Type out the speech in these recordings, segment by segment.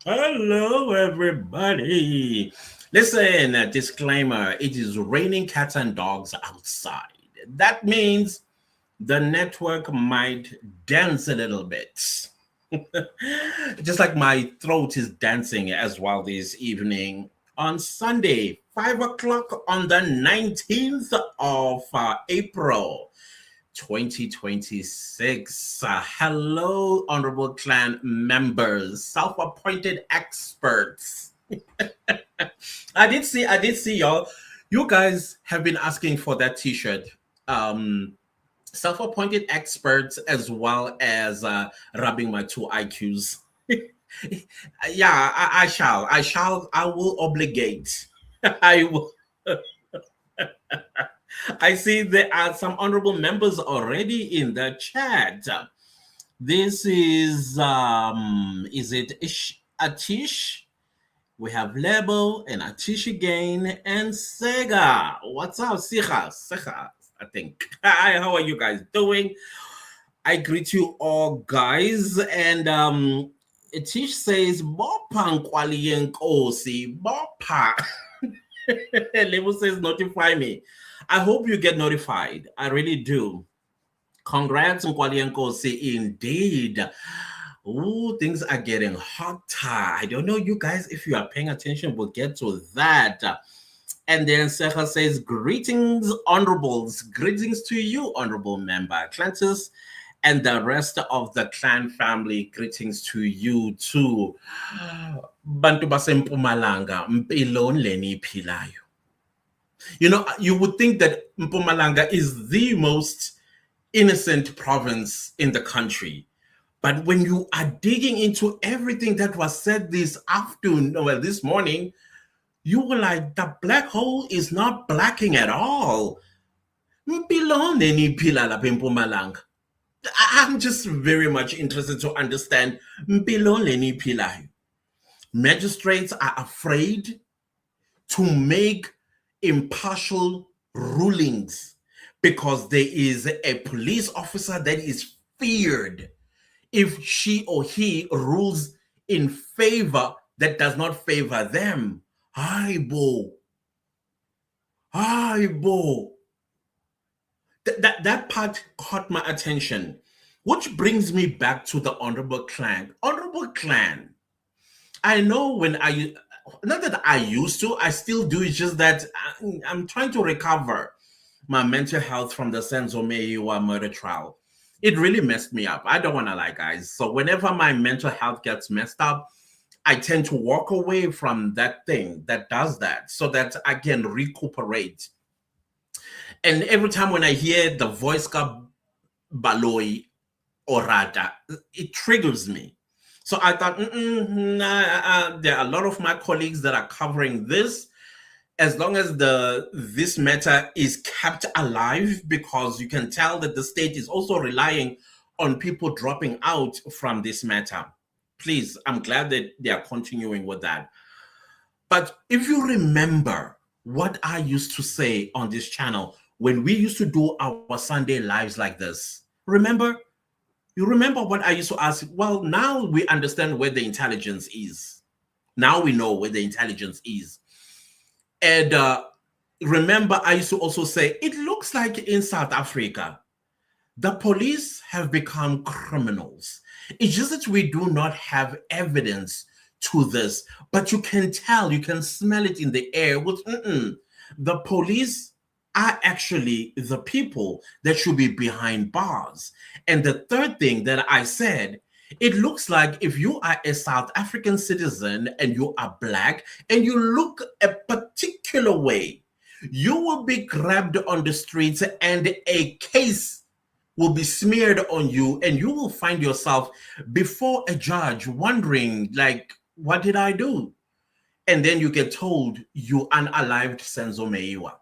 Hello, everybody. Listen, a disclaimer, it is raining cats and dogs outside. That means the network might dance a little bit. Just like my throat is dancing as well this evening on Sunday, 5 o'clock on the 19th of April. 2026. Hello, honorable clan members, self-appointed experts. I did see y'all. You guys have been asking for that t-shirt. Self-appointed experts as well as rubbing my two IQs. Yeah, I will obligate. I will. I see there are some honorable members already in the chat. This is it Atish? We have Lebo and Atish again and Sega. What's up, Sega, I think. Hi, how are you guys doing? I greet you all, guys. And Atish says, Bopa nkwali yenkosi, Bopa. Lebo says, notify me. I hope you get notified. I really do. Congrats, Nkwali Nkosi, indeed. Ooh, things are getting hotter. I don't know, you guys, if you are paying attention, we'll get to that. And then Secha says, greetings, honorables. Greetings to you, honorable member. Clantis and the rest of the clan family, greetings to you too. Bantu basempumalanga, mpilo nleni philayo. You know, you would think that Mpumalanga is the most innocent province in the country. But when you are digging into everything that was said this afternoon, well, this morning, you were like, the black hole is not blacking at all. I'm just very much interested to understand. Magistrates are afraid to make impartial rulings because there is a police officer that is feared if she or he rules in favor that does not favor them. Hi, Bo. That part caught my attention, which brings me back to the honorable clan. Honorable clan, I know when I, not that I used to, I still do, it's just that I'm trying to recover my mental health from the Senzo Meiwa murder trial. It really messed me up. I don't want to lie, guys. So whenever my mental health gets messed up, I tend to walk away from that thing that does that so that I can recuperate. And every time when I hear the voice ka baloi or rata, it triggers me. So I thought, there are a lot of my colleagues that are covering this. As long as this matter is kept alive, because you can tell that the state is also relying on people dropping out from this matter. Please, I'm glad that they are continuing with that. But if you remember what I used to say on this channel when we used to do our Sunday lives like this, remember? You remember what I used to ask? Well, now we understand where the intelligence is. Now we know where the intelligence is. And remember, I used to also say, it looks like in South Africa, the police have become criminals. It's just that we do not have evidence to this, but you can tell, you can smell it in the air. With the police are actually the people that should be behind bars. And the third thing that I said, it looks like if you are a South African citizen and you are black and you look a particular way, you will be grabbed on the streets and a case will be smeared on you, and you will find yourself before a judge wondering, like, what did I do? And then you get told you unalived Senzo Meiwa.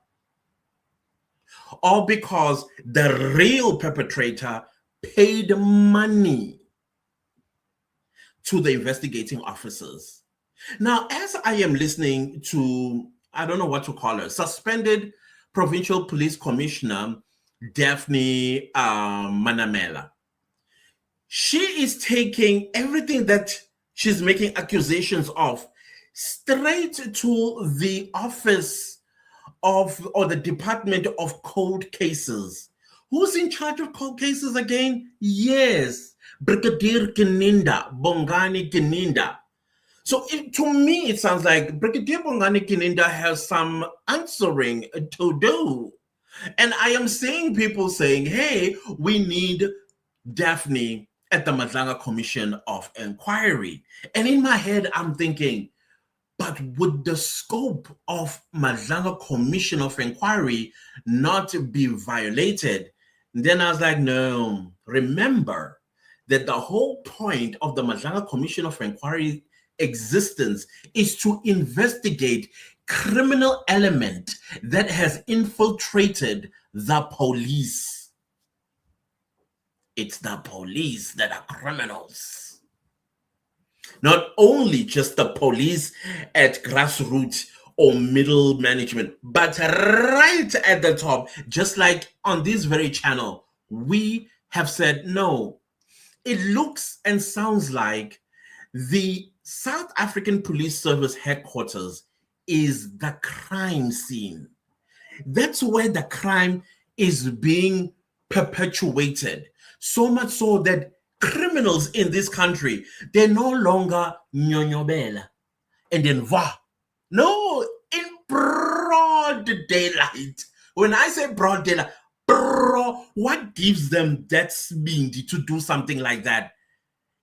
All because the real perpetrator paid money to the investigating officers. Now, as I am listening to, I don't know what to call her, suspended Provincial Police Commissioner Daphne Manamela, she is taking everything that she's making accusations of, straight to the office of, or the Department of Cold Cases. Who's in charge of cold cases again? Yes, Brigadier Kininda, Bongani Kininda. So to me, it sounds like Brigadier Bongani Kininda has some answering to do. And I am seeing people saying, hey, we need Daphne at the Madlanga Commission of Inquiry. And in my head, I'm thinking, but would the scope of Madlanga Commission of Inquiry not be violated? And then I was like, no, remember that the whole point of the Madlanga Commission of Inquiry existence is to investigate criminal element that has infiltrated the police. It's the police that are criminals. Not only just the police at grassroots or middle management, but right at the top, just like on this very channel, we have said, no, it looks and sounds like the South African Police Service headquarters is the crime scene. That's where the crime is being perpetuated. So much so that criminals in this country, they're no longer nyonyobela and then va. No, in broad daylight. When I say broad daylight, bro, what gives them that speed to do something like that?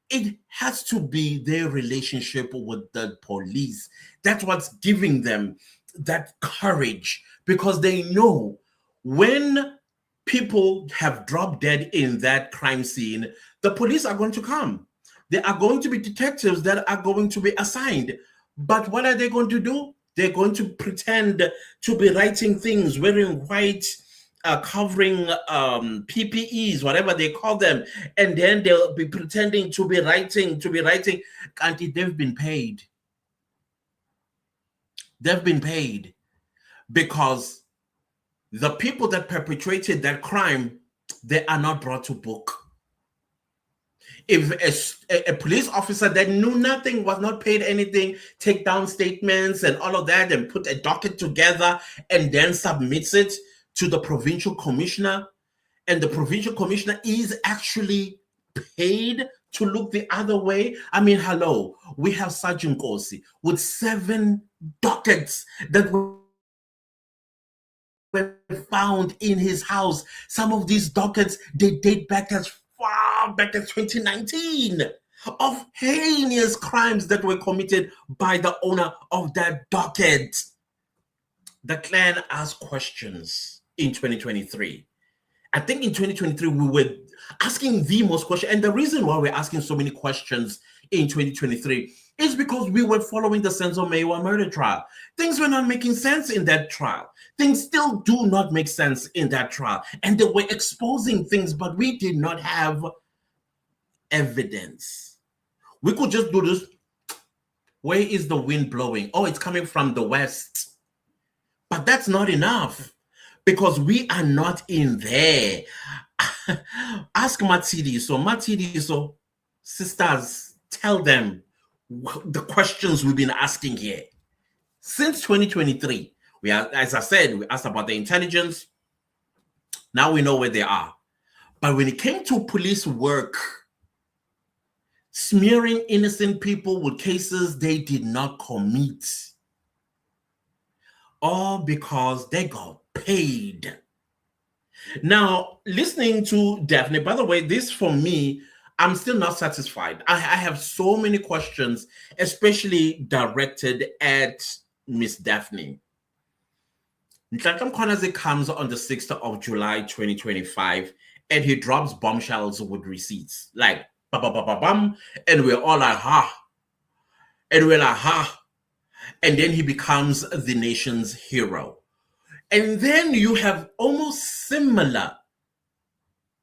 It has to be their relationship with the police. That's what's giving them that courage, because they know when people have dropped dead in that crime scene, the police are going to come. There are going to be detectives that are going to be assigned. But what are they going to do? They're going to pretend to be writing things, wearing white, covering PPEs, whatever they call them, and then they'll be pretending to be writing, and they've been paid. They've been paid because the people that perpetrated that crime, they are not brought to book. If a police officer that knew nothing, was not paid anything, take down statements and all of that and put a docket together and then submits it to the provincial commissioner, and the provincial commissioner is actually paid to look the other way. I mean, hello, we have Sergeant Kosi with 7 dockets that were found in his house. Some of these dockets, they date back as far back as 2019 of heinous crimes that were committed by the owner of that docket. The clan asked questions in 2023. I think in 2023, we were asking the most questions. And the reason why we're asking so many questions in 2023 is because we were following the Senzo Mewa murder trial. Things were not making sense in that trial. Things still do not make sense in that trial. And they were exposing things, but we did not have evidence. We could just do this. Where is the wind blowing? Oh, it's coming from the west. But that's not enough, because we are not in there. Ask Matidi. So sisters, tell them the questions we've been asking here. Since 2023, we are, as I said, we asked about the intelligence. Now we know where they are. But when it came to police work, smearing innocent people with cases they did not commit, all because they got paid. Now, listening to Daphne, by the way, this for me, I'm still not satisfied. I have so many questions, especially directed at Miss Daphne. Nhlanha Mkhwanazi comes on the 6th of July, 2025, and he drops bombshells with receipts. Like, ba ba ba ba bum, and we're all like, ha. And we're like, ha. And then he becomes the nation's hero. And then you have almost similar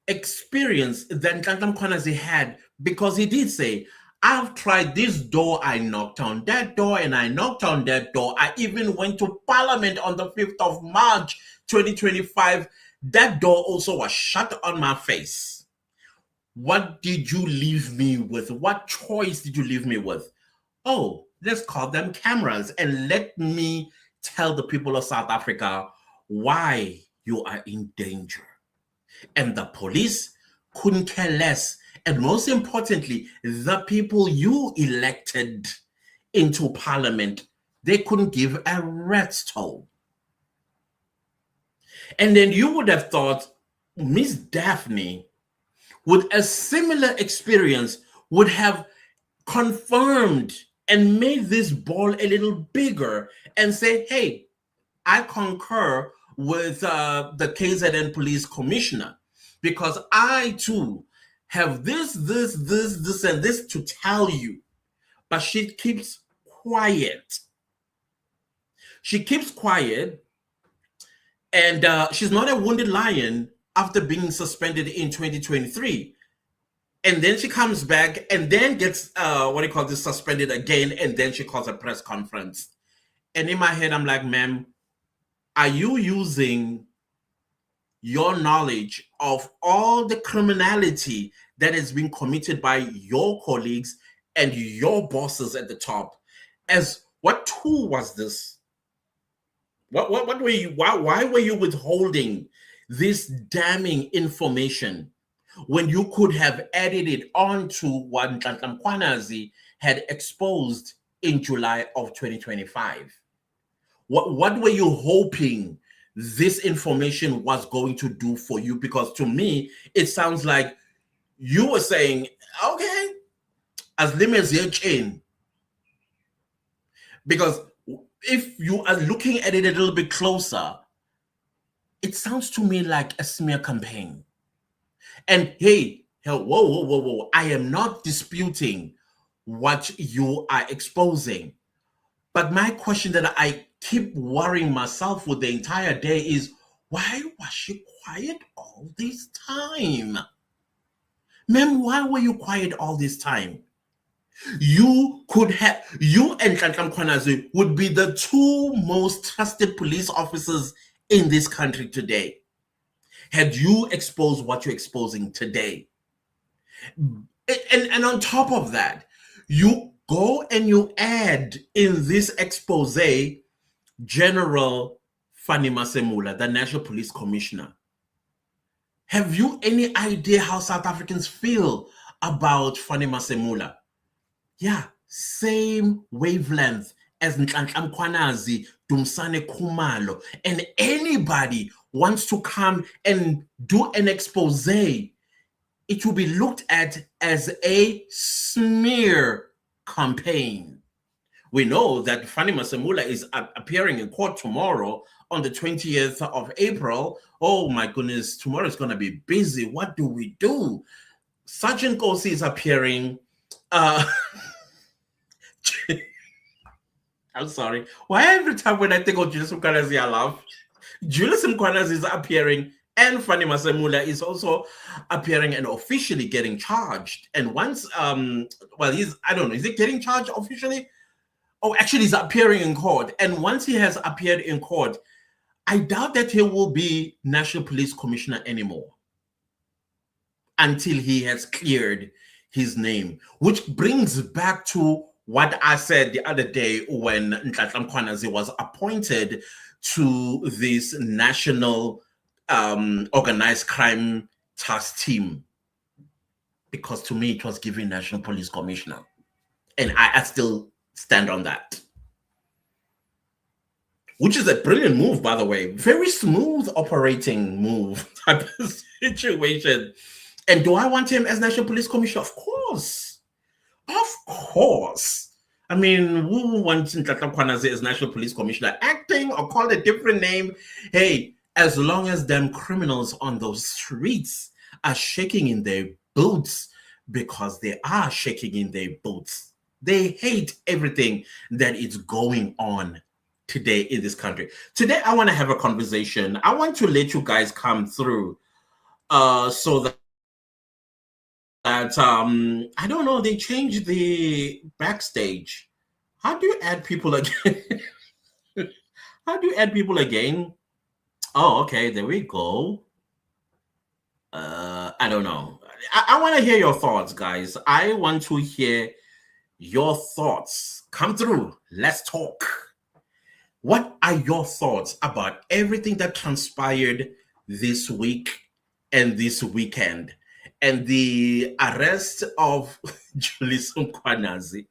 experience that Nhlanhla Mkhwanazi had, because he did say, I've tried this door, I knocked on that door, and I knocked on that door. I even went to Parliament on the 5th of March, 2025. That door also was shut on my face. What did you leave me with? What choice did you leave me with? Oh, let's call them cameras and let me tell the people of South Africa why you are in danger. And the police couldn't care less. And most importantly, the people you elected into parliament, they couldn't give a rat's tail. And then you would have thought Miss Daphne, with a similar experience, would have confirmed and made this ball a little bigger and say, hey, I concur with the KZN police commissioner, because I too have this, and this to tell you. But she keeps quiet. She keeps quiet, and she's not a wounded lion after being suspended in 2023. And then she comes back and then gets, suspended again, and then she calls a press conference. And in my head, I'm like, ma'am, are you using your knowledge of all the criminality that has been committed by your colleagues and your bosses at the top as what tool was this? What were you, why were you withholding this damning information when you could have added it on to what Mkhwanazi had exposed in July of 2025? What were you hoping this information was going to do for you? Because to me, it sounds like you were saying, okay, as lim as your chain. Because if you are looking at it a little bit closer, it sounds to me like a smear campaign. And hey, whoa. I am not disputing what you are exposing. But my question that I keep worrying myself with the entire day is, why was she quiet all this time? Ma'am, why were you quiet all this time? You and Nhlanhla Mkhwanazi would be the two most trusted police officers in this country today, had you exposed what you're exposing today. And on top of that, you go and you add in this expose General Fanny Masemula, the National Police Commissioner. Have you any idea how South Africans feel about Fanny Masemula? Yeah, same wavelength as Nhlanhla Mkhwanazi, Dumisani Khumalo, and anybody wants to come and do an expose, it will be looked at as a smear campaign. We know that Fanny Masemula is appearing in court tomorrow on the 20th of April. Oh my goodness, tomorrow is going to be busy. What do we do? Sergeant Kosi is appearing. I'm sorry. Why every time when I think of Julius Mkhwanazi, I laugh? Julius Mkhwanazi is appearing, and Fanny Masemula is also appearing and officially getting charged. And once, I don't know, is he getting charged officially? Oh, actually, he's appearing in court. And once he has appeared in court, I doubt that he will be National Police Commissioner anymore until he has cleared his name, which brings back to what I said the other day when Nhlanhla Mkhwanazi was appointed to this national organized crime task team. Because to me, it was given National Police Commissioner. And I still stand on that. Which is a brilliant move, by the way. Very smooth operating move type of situation. And do I want him as National Police Commissioner? Of course. Of course. I mean, who wants Nhlanhla Mkhwanazi as National Police Commissioner? Acting or call a different name? Hey, as long as them criminals on those streets are shaking in their boots, because they are shaking in their boots. They hate everything that is going on today in this country. Today, I want to have a conversation. I want to let you guys come through so that I don't know, they changed the backstage. How do you add people again? How do you add people again? Oh, okay, there we go. I don't know. I want to hear your thoughts, guys. I want to hear your thoughts. Come through. Let's talk. What are your thoughts about everything that transpired this week and this weekend? And the arrest of Julius Mkhwanazi.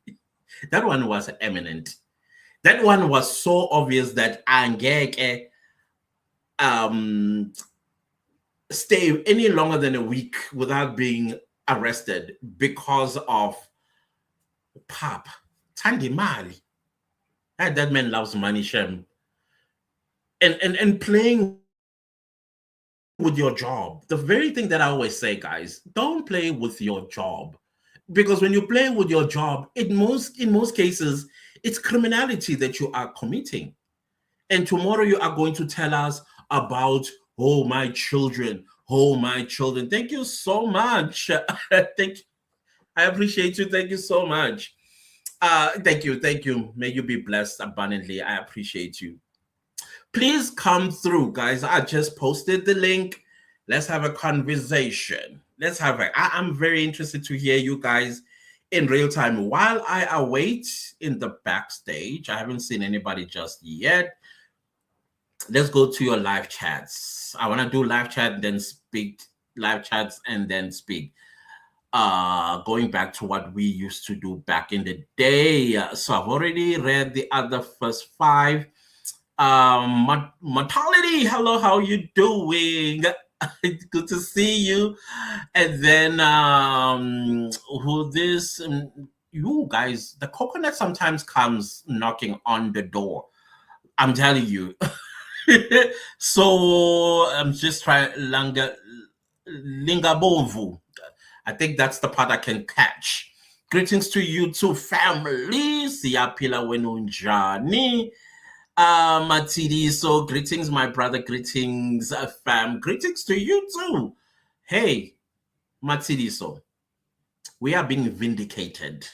That one was eminent. That one was so obvious that angeke um stay any longer than a week without being arrested because of pap. Tandi Mali. That man loves money, Shem. And playing with your job. The very thing that I always say, guys, don't play with your job. Because when you play with your job, in most cases, it's criminality that you are committing. And tomorrow you are going to tell us about, oh, my children, oh, my children. Thank you so much. Thank you. I appreciate you. Thank you so much. Thank you. Thank you. May you be blessed abundantly. I appreciate you. Please come through, guys. I just posted the link. Let's have a conversation. I'm very interested to hear you guys in real time while I await in the backstage. I haven't seen anybody just yet. Let's go to your live chats. I want to do live chat, then speak, live chats, and then speak. Going back to what we used to do back in the day. So I've already read the other first five. Mortality, hello, how you doing? Good to see you. And then who this you guys, the coconut sometimes comes knocking on the door. I'm telling you. So I'm just trying Lingabovu. I think that's the part I can catch. Greetings to you too, family. Siyapila wenunjani. Matidi, so greetings, my brother. Greetings, fam. Greetings to you too. Hey, Matidi, so we are being vindicated.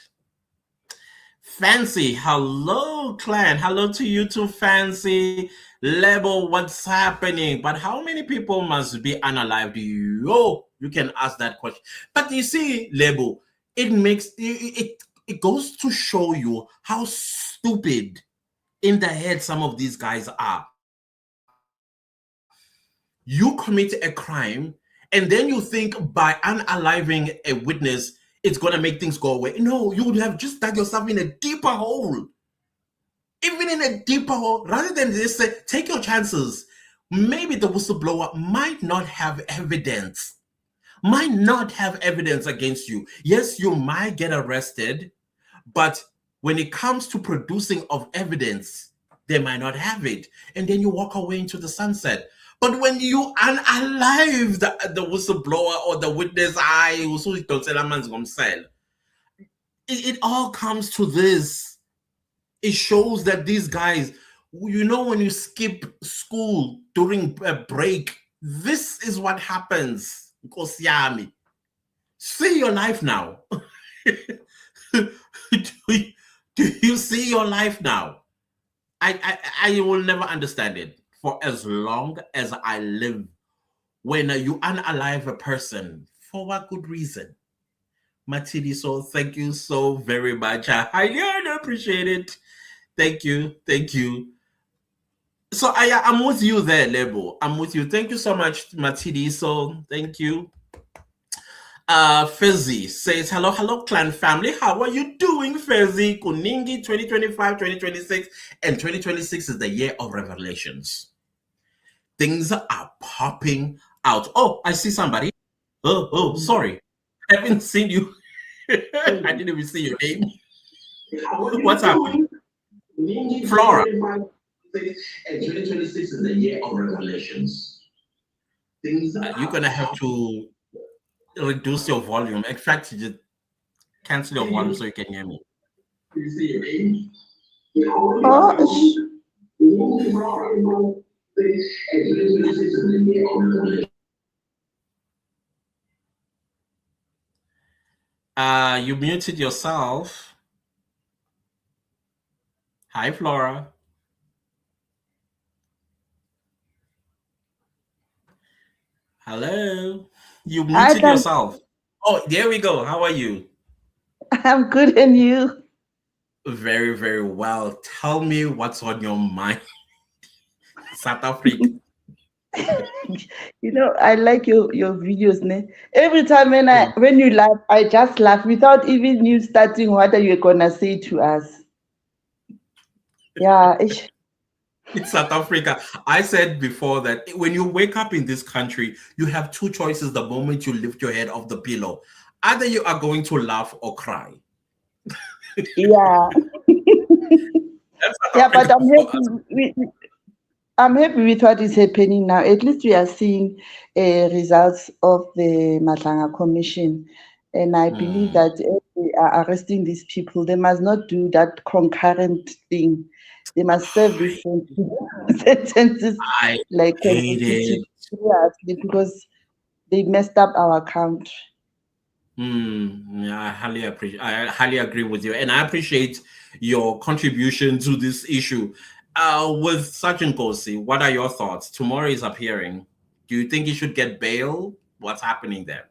Fancy, hello, clan. Hello to you too, Fancy. Lebo, what's happening? But how many people must be unalive? You can ask that question. But you see, Lebo, it goes to show you how stupid in the head some of these guys are. You commit a crime, and then you think by unaliving a witness, it's going to make things go away. No, you would have just dug yourself in a deeper hole. Even in a deeper hole, rather than just say, take your chances. Maybe the whistleblower might not have evidence against you. Yes, you might get arrested, but when it comes to producing of evidence, they might not have it. And then you walk away into the sunset. But when you unalive the whistleblower or the witness, it all comes to this. It shows that these guys, when you skip school during a break, this is what happens. Nkosiyami. See your life now. Do you see your life now? I will never understand it for as long as I live. When you unalive a person, for what good reason? Matidi, so thank you so very much. I highly appreciate it. Thank you. Thank you. So I'm with you there, Lebo. I'm with you. Thank you so much, Matidi. So thank you. Fezzi says, hello, clan family. How are you doing, Fezzi? Kuningi 2025, 2026, and 2026 is the year of revelations. Things are popping out. Oh, I see somebody. Oh, sorry. I haven't seen you. I didn't even see your name. What's happening? Flora. And 2026 is the year of revelations. You're going to have to reduce your volume. In fact, you just cancel your volume so you can hear me. You muted yourself. Hi, Flora. Hello. You muted yourself. Oh, there we go. How are you? I'm good, and you? Very, very well. Tell me what's on your mind, South Africa. I like your videos, ne? Every time Mm. when you laugh, I just laugh without even you starting what are you gonna say to us. Yeah, It's South Africa. I said before that when you wake up in this country, you have two choices the moment you lift your head off the pillow. Either you are going to laugh or cry. yeah, That's South yeah. But Africa for us. I'm happy with what is happening now. At least we are seeing results of the Madlanga Commission, and I believe Mm, that if they are arresting these people, they must not do that concurrent thing. They must serve these sentences I like hate consecutive it. seriously because they messed up our country. Yeah, I highly agree with you, and I appreciate your contribution to this issue. With Sergeant Gosi, what are your thoughts? Tomorrow is appearing. Do you think he should get bail? What's happening there?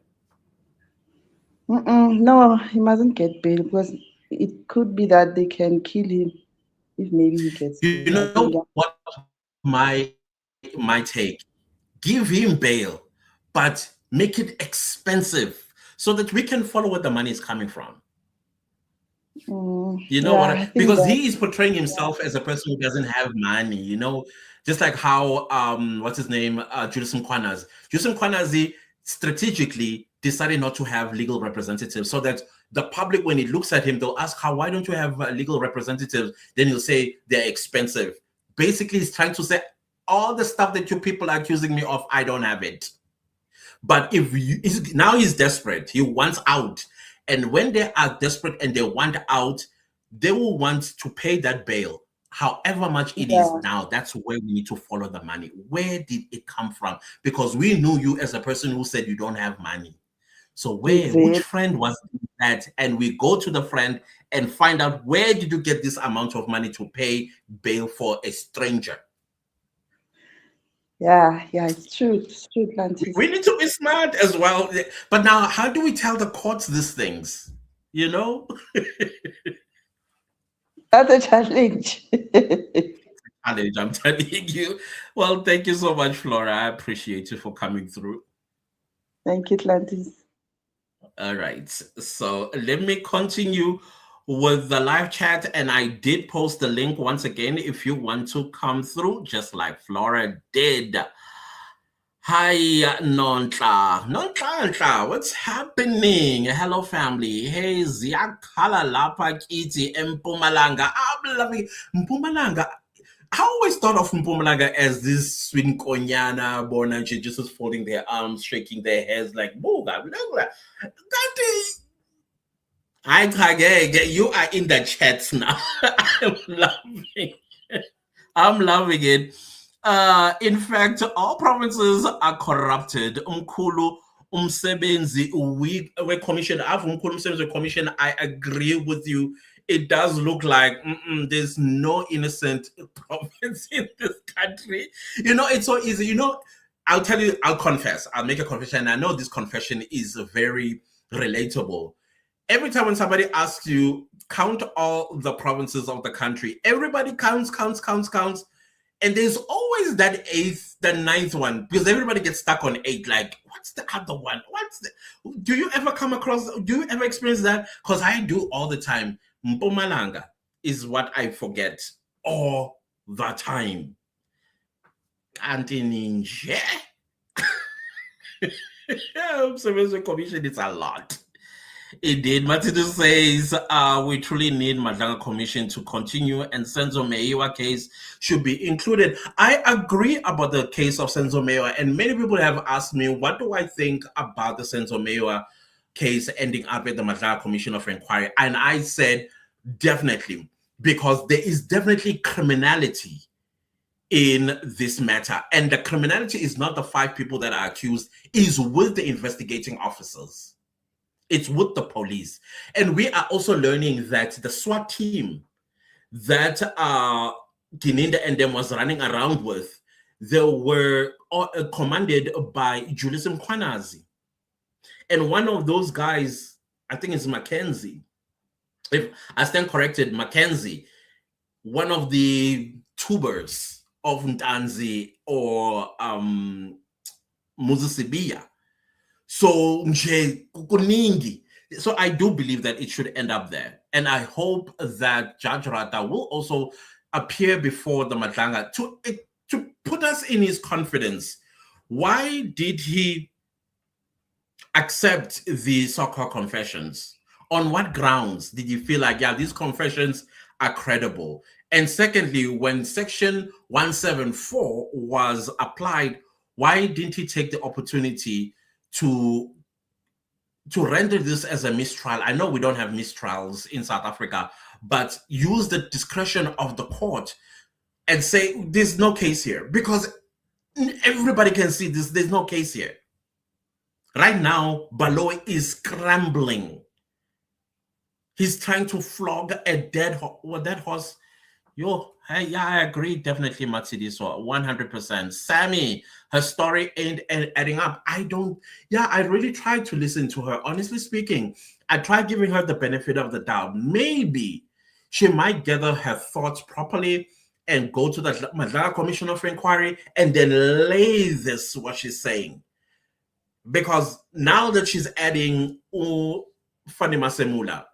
No, he mustn't get bail because it could be that they can kill him if maybe he gets You bail. I know think. what my take? Give him bail, but make it expensive so that we can follow where the money is coming from. You know Yeah, what? I think Because that. he is portraying himself as a person who doesn't have money. Just like how what's his name, Julius Mkhwanazi. Julius Mkhwanazi strategically decided not to have legal representatives so that the public, when it looks at him, they'll ask, "How? Why don't you have legal representatives?" Then he'll say they're expensive. Basically, he's trying to say all the stuff that you people are accusing me of, I don't have it. But now he's desperate, he wants out. And when they are desperate and they want out, they will want to pay that bail, however much it is. Yeah, Now, that's where we need to follow the money. Where did it come from? Because we knew you as a person who said you don't have money. So which exactly. friend was that? And we go to the friend and find out, where did you get this amount of money to pay bail for a stranger? Yeah, yeah, it's true. It's true, Atlantis. We need to be smart as well. But now, how do we tell the courts these things? You know, That's a challenge. challenge, I'm telling you. Well, thank you so much, Flora. I appreciate you for coming through. Thank you, Atlantis. All right. So let me continue with the live chat. And I did post the link once again if you want to come through, just like Flora did. Hi, Nontla. Nontla, what's happening? Hello, family. Hey, ziyakhala lapha kithi eMpumalanga. I'm loving Mpumalanga. I always thought of Mpumalanga as this sweet konyana born and she just was folding their arms, shaking their heads like, "Booga, booga." That is, you are in the chats now. I'm loving I'm loving it. In fact, all provinces are corrupted. Umkhulu umsebenzi we-commission. Umkhulu umsebenzi we-commission. I agree with you. It does look like there's no innocent province in this country. It's so easy. I'll tell you, I'll confess. I'll make a confession. I know this confession is very relatable. Every time when somebody asks you, count all the provinces of the country, everybody counts, and there's always that eighth, the ninth one, because everybody gets stuck on eight. Like, what's the other one? Do you ever come across, do you ever experience that? Because I do all the time. Mpumalanga is what I forget all the time. Antininja. Observation Commission, it's a lot. Indeed, Matidu says we truly need Madlanga Commission to continue, and Senzo Meiwa case should be included. I agree about the case of Senzo Meiwa, and many people have asked me, what do I think about the Senzo Meiwa case ending up at the Madlanga Commission of Inquiry? And I said, definitely, because there is definitely criminality in this matter. And the criminality is not the 5 people that are accused, is with the investigating officers. It's with the police. And we are also learning that the SWAT team that Gininda and them was running around with, they were commanded by Julius Mkhwanazi. And one of those guys, I think it's Mackenzie. If I stand corrected, Mackenzie, one of the tubers of Ntanzi or Muzisibia. So kuningi. So I do believe that it should end up there. And I hope that Judge Rata will also appear before the Madlanga to put us in his confidence. Why did he accept the so-called confessions? On what grounds did you feel like, yeah, these confessions are credible? And secondly, when Section 174 was applied, why didn't he take the opportunity to render this as a mistrial? I know we don't have mistrials in South Africa, but use the discretion of the court and say, there's no case here, because everybody can see this. There's no case here. Right now, Baloyi is scrambling. He's trying to flog a dead horse. Yeah, I agree, definitely, Matsidiso, 100%. Sammy, her story ain't adding up. I really tried to listen to her. Honestly speaking, I tried giving her the benefit of the doubt. Maybe she might gather her thoughts properly and go to the Madlanga Commission of Inquiry and then lay this, what she's saying. Because now that she's adding Fanima Semula,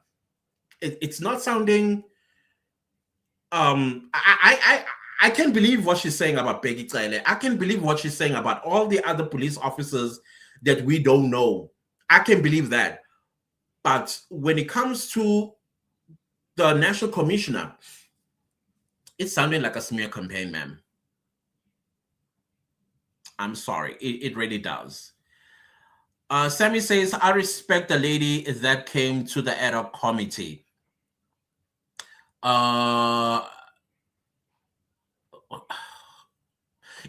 it's not sounding... I can believe what she's saying about Peggy Tsele. I can believe what she's saying about all the other police officers that we don't know. I can believe that. But when it comes to the National Commissioner, it's sounding like a smear campaign, ma'am. I'm sorry. It really does. Sammy says, I respect the lady that came to the ad hoc committee.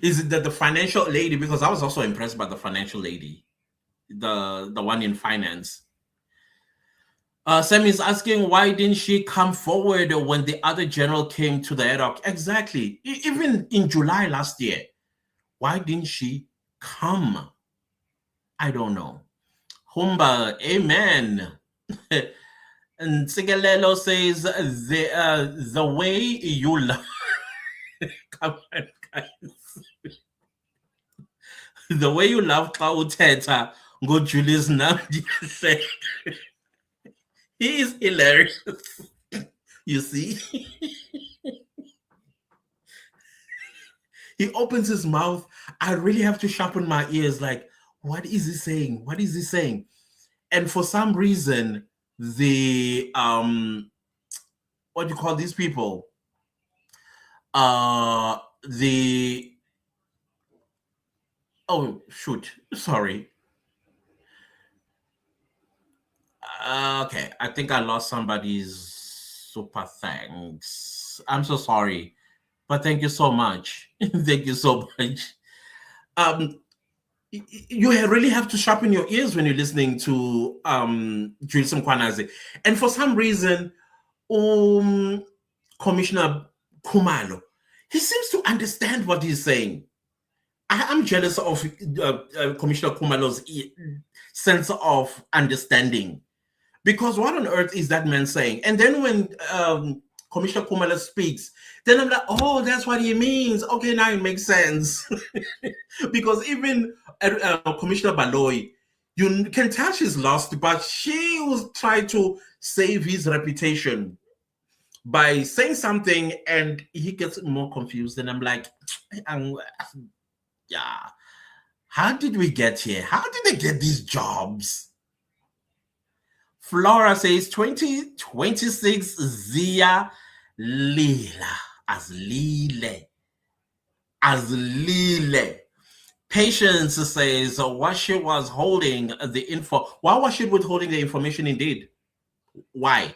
Is it that the financial lady? Because I was also impressed by the financial lady, the one in finance. Sam is asking, why didn't she come forward when the other general came to the ad hoc? Exactly. Even in July last year, why didn't she come? I don't know. Humba, amen. And Sigalelo says, the way you love... Come on, guys. The way you love Teta, go Julius now. He is hilarious. You see? He opens his mouth. I really have to sharpen my ears. Like, what is he saying? What is he saying? And for some reason, the what do you call these people? Oh shoot, sorry. Okay, I think I lost somebody's super thanks. I'm so sorry, but thank you so much. Thank you so much. You really have to sharpen your ears when you're listening to Julius Mkhwanazi. And for some reason, Commissioner Khumalo, he seems to understand what he's saying. I'm jealous of Commissioner Khumalo's sense of understanding. Because what on earth is that man saying? And then when Commissioner Khumalo speaks, then I'm like, oh, that's what he means. Okay, now it makes sense. Because even Commissioner Baloyi, you can tell she's lost, but she was trying to save his reputation by saying something, and he gets more confused. And I'm like, yeah, how did we get here? How did they get these jobs? Flora says 2026 Zia Lila as Lile. Patience says what she was holding the info. Why was she withholding the information indeed? Why?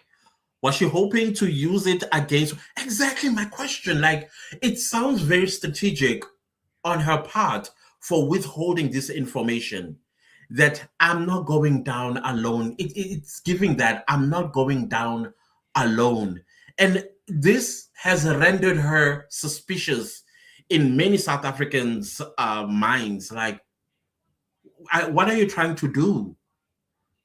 Was she hoping to use it against? Exactly my question. Like, it sounds very strategic on her part for withholding this information, that I'm not going down alone. It's giving that I'm not going down alone. And this has rendered her suspicious in many South Africans' minds. Like, what are you trying to do?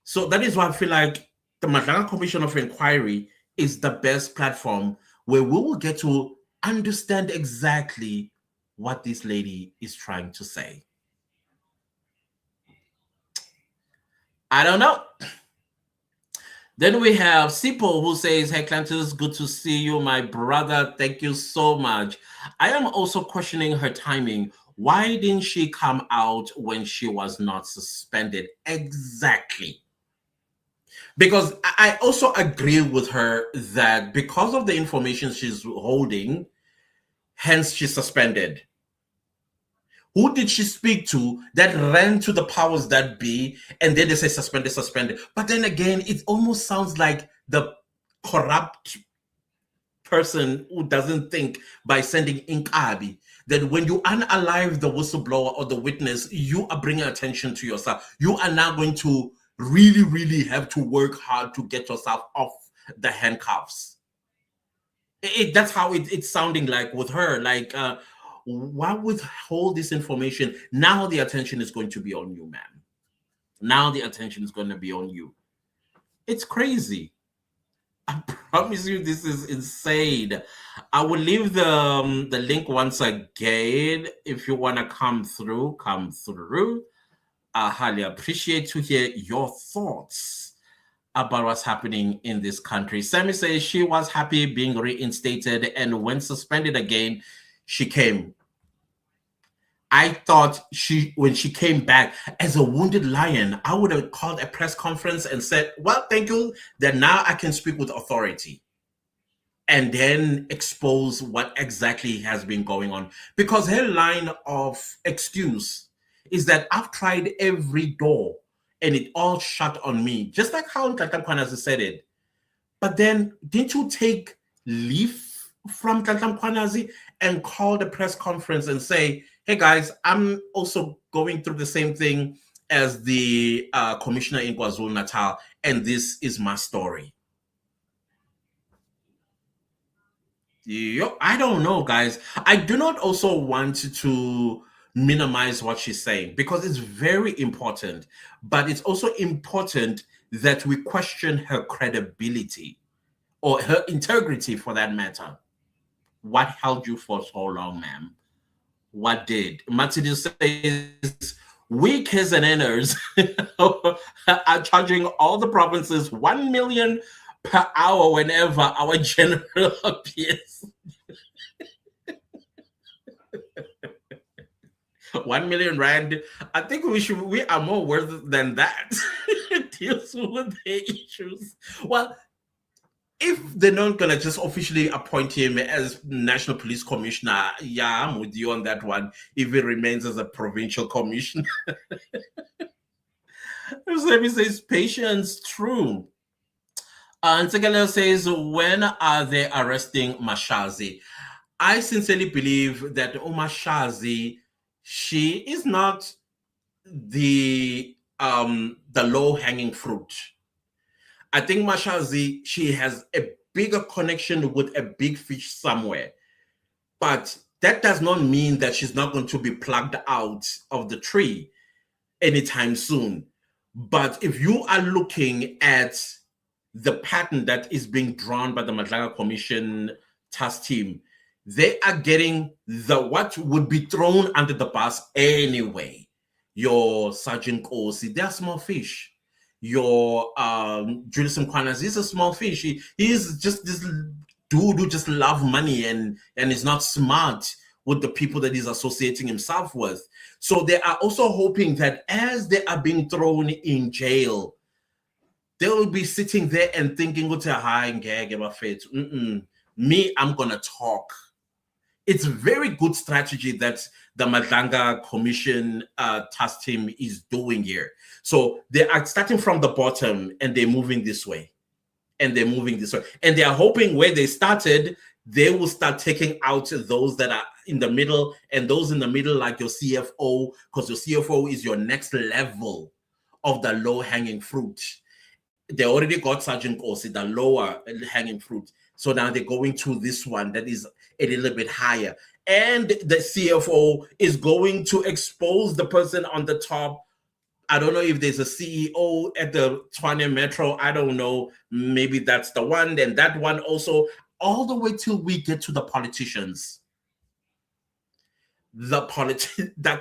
So that is why I feel like the Madlanga Commission of Inquiry is the best platform where we will get to understand exactly what this lady is trying to say. I don't know. Then we have Sipo who says, "Hey Clantus, good to see you, my brother. Thank you so much. I am also questioning her timing. Why didn't she come out when she was not suspended?" Exactly. Because I also agree with her that because of the information she's holding, hence she's suspended. Who did she speak to that ran to the powers that be and then they say suspended, suspended? But then again, it almost sounds like the corrupt person who doesn't think by sending Inkabi that when you unalive the whistleblower or the witness, you are bringing attention to yourself. You are now going to really, really have to work hard to get yourself off the handcuffs. That's how it's sounding like with her. Like, why withhold this information? Now the attention is going to be on you, ma'am. Now the attention is going to be on you. It's crazy. I promise you, this is insane. I will leave the link once again. If you want to come through, come through. I highly appreciate to hear your thoughts about what's happening in this country. Sammy says she was happy being reinstated, and when suspended again, she came. I thought when she came back as a wounded lion, I would have called a press conference and said, well, thank you, that now I can speak with authority and then expose what exactly has been going on. Because her line of excuse is that I've tried every door and it all shut on me, just like how Mkhwanazi said it. But then didn't you take leave from Mkhwanazi and call the press conference and say, hey guys, I'm also going through the same thing as the commissioner in KwaZulu-Natal, and this is my story. I don't know, guys. I do not also want to minimize what she's saying because it's very important, but it's also important that we question her credibility or her integrity for that matter. What held you for so long, ma'am? What did? Matsidi says, we KZNers are charging all the provinces 1 million per hour whenever our general appears. 1 million rand. I think we are more worth than that. Deals with the issues. Well, if they're not gonna just officially appoint him as National Police Commissioner, yeah, I'm with you on that one. If he remains as a provincial commissioner. Sammy says patience, true. And Segala says, when are they arresting Mkhwanazi? I sincerely believe that Mkhwanazi, she is not the low-hanging fruit. I think Mkhwanazi, she has a bigger connection with a big fish somewhere. But that does not mean that she's not going to be plucked out of the tree anytime soon. But if you are looking at the pattern that is being drawn by the Madlanga Commission task team, they are getting what would be thrown under the bus anyway. Your Sergeant Kosi, they're small fish. Your Julius Mkhwanazi is a small fish. He's just this dude who just loves money and is not smart with the people that he's associating himself with. So they are also hoping that as they are being thrown in jail, they will be sitting there and thinking, me, I'm going to talk. It's a very good strategy that the Madlanga Commission task team is doing here. So they are starting from the bottom and they're moving this way. And they're moving this way. And they are hoping where they started, they will start taking out those that are in the middle, and those in the middle, like your CFO, because your CFO is your next level of the low-hanging fruit. They already got Sergeant Kosi, the lower hanging fruit. So now they're going to this one that is a little bit higher. And the CFO is going to expose the person on the top I don't know if there's a CEO at the Tshwane Metro. I don't know. Maybe that's the one, then that one also, all the way till we get to the politicians. The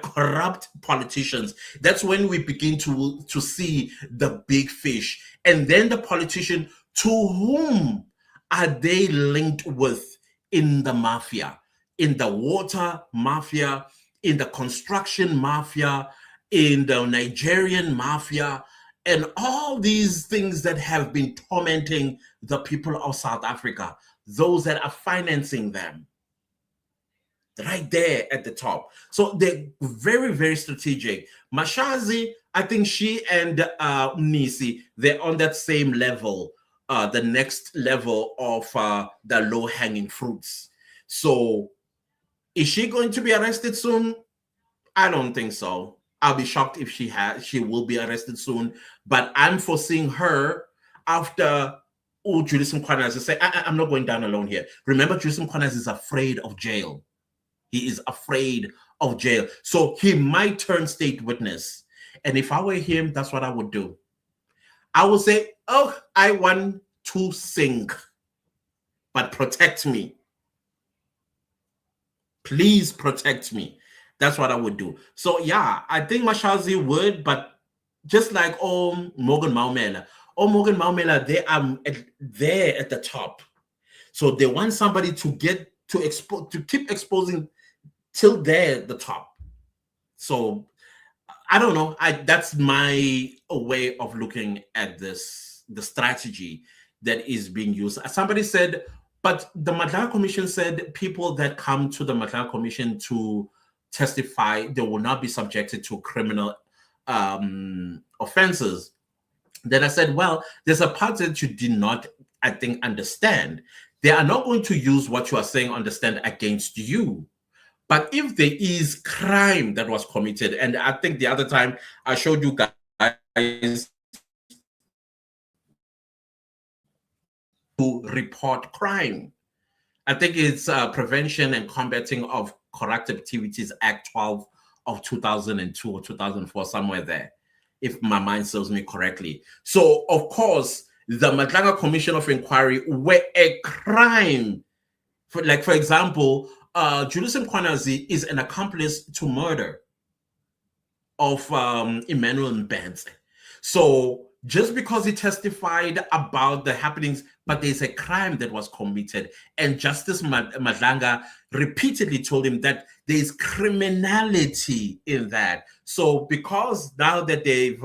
corrupt politicians. That's when we begin to see the big fish. And then the politician, to whom are they linked with in the mafia, in the water mafia, in the construction mafia, in the Nigerian mafia, and all these things that have been tormenting the people of South Africa, those that are financing them, right there at the top. So they're very, very strategic. Mkhwanazi, I think she and Nisi, they're on that same level, the next level of the low-hanging fruits. So is she going to be arrested soon? I don't think so. I'll be shocked if she will be arrested soon. But I'm foreseeing her after Julius Mkhwanazi say, I'm not going down alone here. Remember, Julius Mkhwanazi is afraid of jail. He is afraid of jail. So he might turn state witness. And if I were him, that's what I would do. I would say, oh, I want to sing, but protect me. Please protect me. That's what I would do. So yeah, I think Mkhwanazi would, but just like Morgan Maumela. Morgan Maumela, they are there at the top. So they want somebody to get to keep exposing till they're at the top. So I don't know. That's my way of looking at this, the strategy that is being used. Somebody said, but the Madlanga Commission said people that come to the Madlanga Commission to testify, they will not be subjected to criminal offenses. Then I said, well, there's a part that you did not, I think, understand. They are not going to use what you are saying, understand, against you. But if there is crime that was committed, and I think the other time I showed you guys to report crime. I think it's Prevention and Combating of Corrupt Activities Act 12 of 2002 or 2004, somewhere there, if my mind serves me correctly. So, of course, the Madlanga Commission of Inquiry were a crime. For example, Julius Mkhwanazi is an accomplice to murder of Emmanuel Mbenze. So just because he testified about the happenings, but there's a crime that was committed, and Justice Madlanga repeatedly told him that there's criminality in that. So because now that they've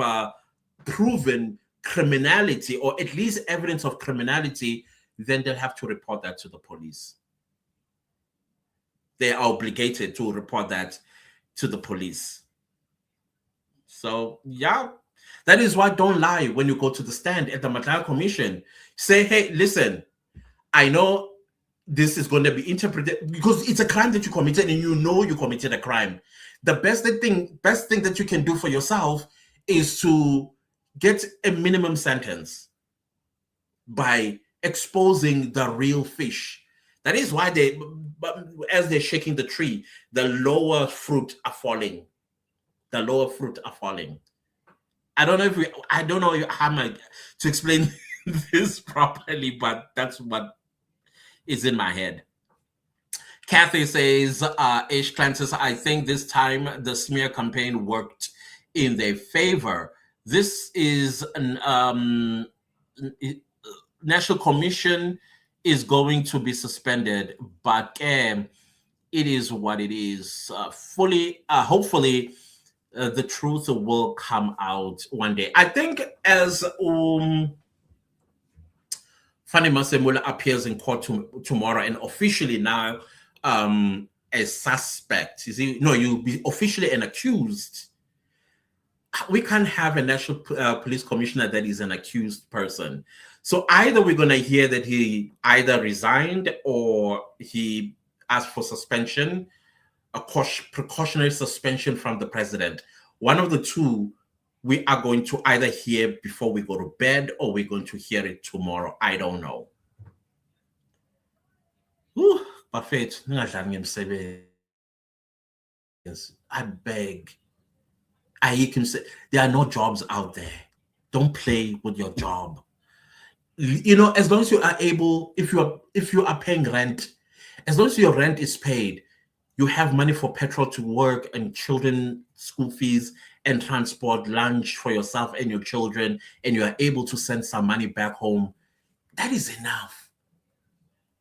proven criminality, or at least evidence of criminality, then they'll have to report that to the police. They are obligated to report that to the police. So, yeah, that is why don't lie when you go to the stand at the Madlanga Commission. Say, hey, listen, I know this is going to be interpreted because it's a crime that you committed and you know you committed a crime. The best thing that you can do for yourself is to get a minimum sentence by exposing the real fish. That is why as they're shaking the tree, the lower fruit are falling. The lower fruit are falling. I don't know how to explain this properly, but that's what is in my head. Kathy says, H. Clan says, I think this time the smear campaign worked in their favor. This is an National Commission is going to be suspended, but it is what it is. Hopefully, the truth will come out one day. I think as Fanny Masemula appears in court tomorrow and officially now a suspect, you'll be officially an accused. We can't have a national police commissioner that is an accused person. So either we're going to hear that he either resigned or he asked for suspension, a precautionary suspension from the president. One of the two we are going to either hear before we go to bed or we're going to hear it tomorrow. I don't know. I beg. I can say there are no jobs out there. Don't play with your job. You know, as long as you are able, if you are paying rent, as long as your rent is paid, you have money for petrol to work and children school fees and transport, lunch for yourself and your children, and you are able to send some money back home, that is enough.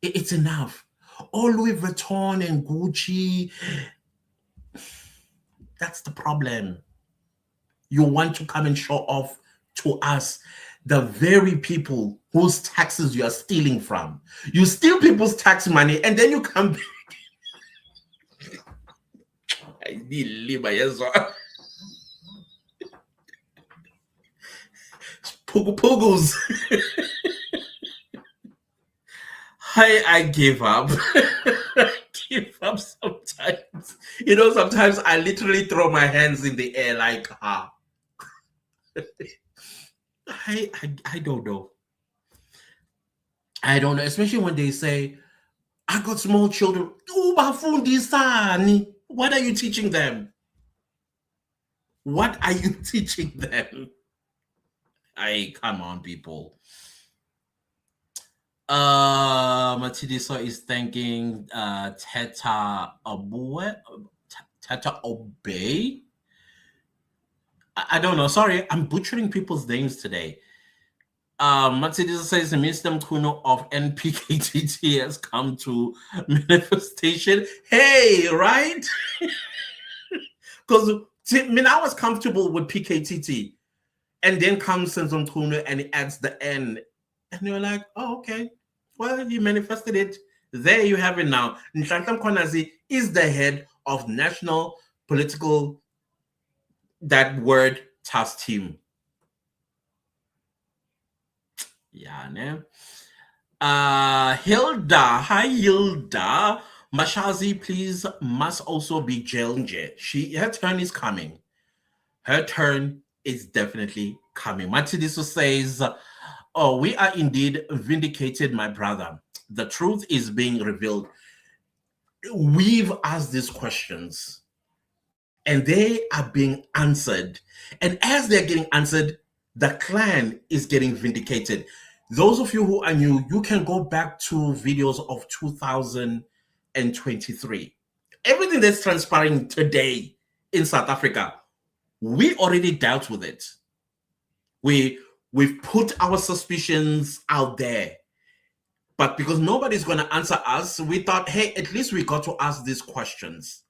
It's enough. All Louis Vuitton and Gucci, that's the problem. You want to come and show off to us, the very people whose taxes you are stealing from. You steal people's tax money and then you come back. I need liba yezo. Pugos. I give up. I give up sometimes. You know, sometimes I literally throw my hands in the air like, ah. I don't know. I don't know, especially when they say, I got small children. What are you teaching them? What are you teaching them? Come on, people. Matidiso is thanking Teta Obey. I don't know. Sorry, I'm butchering people's names today. Matidiso says the Minister Mkhwanazi of NPKTT has come to manifestation. Hey, right? Because I was comfortable with PKTT. And then comes Senzo Mkhwanazi and he adds the N. And you're like, oh, okay. Well, he manifested it. There you have it now. Nhlanhla Mkhwanazi is the head of National Political, that word, task team. Yeah, ne? Hilda. Hi, Hilda. Mhwanazi, please, must also be Jelnje. Her turn is coming. Her turn is definitely coming. Matidiso says, oh, we are indeed vindicated, my brother. The truth is being revealed. We've asked these questions and they are being answered. And as they're getting answered, the clan is getting vindicated. Those of you who are new, you can go back to videos of 2023. Everything that's transpiring today in South Africa, we already dealt with it. We've put our suspicions out there. But because nobody's going to answer us, we thought, hey, at least we got to ask these questions.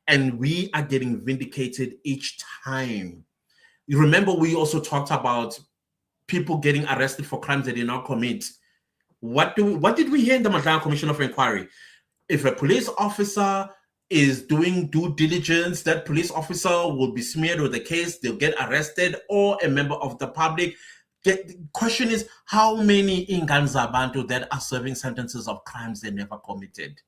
And we are getting vindicated each time. You remember we also talked about people getting arrested for crimes they did not commit. What did we hear in the Madlanga Commission of Inquiry? If a police officer is doing due diligence, that police officer will be smeared with the case, they'll get arrested, or a member of the public. The question is, how many Inganzabantu that are serving sentences of crimes they never committed?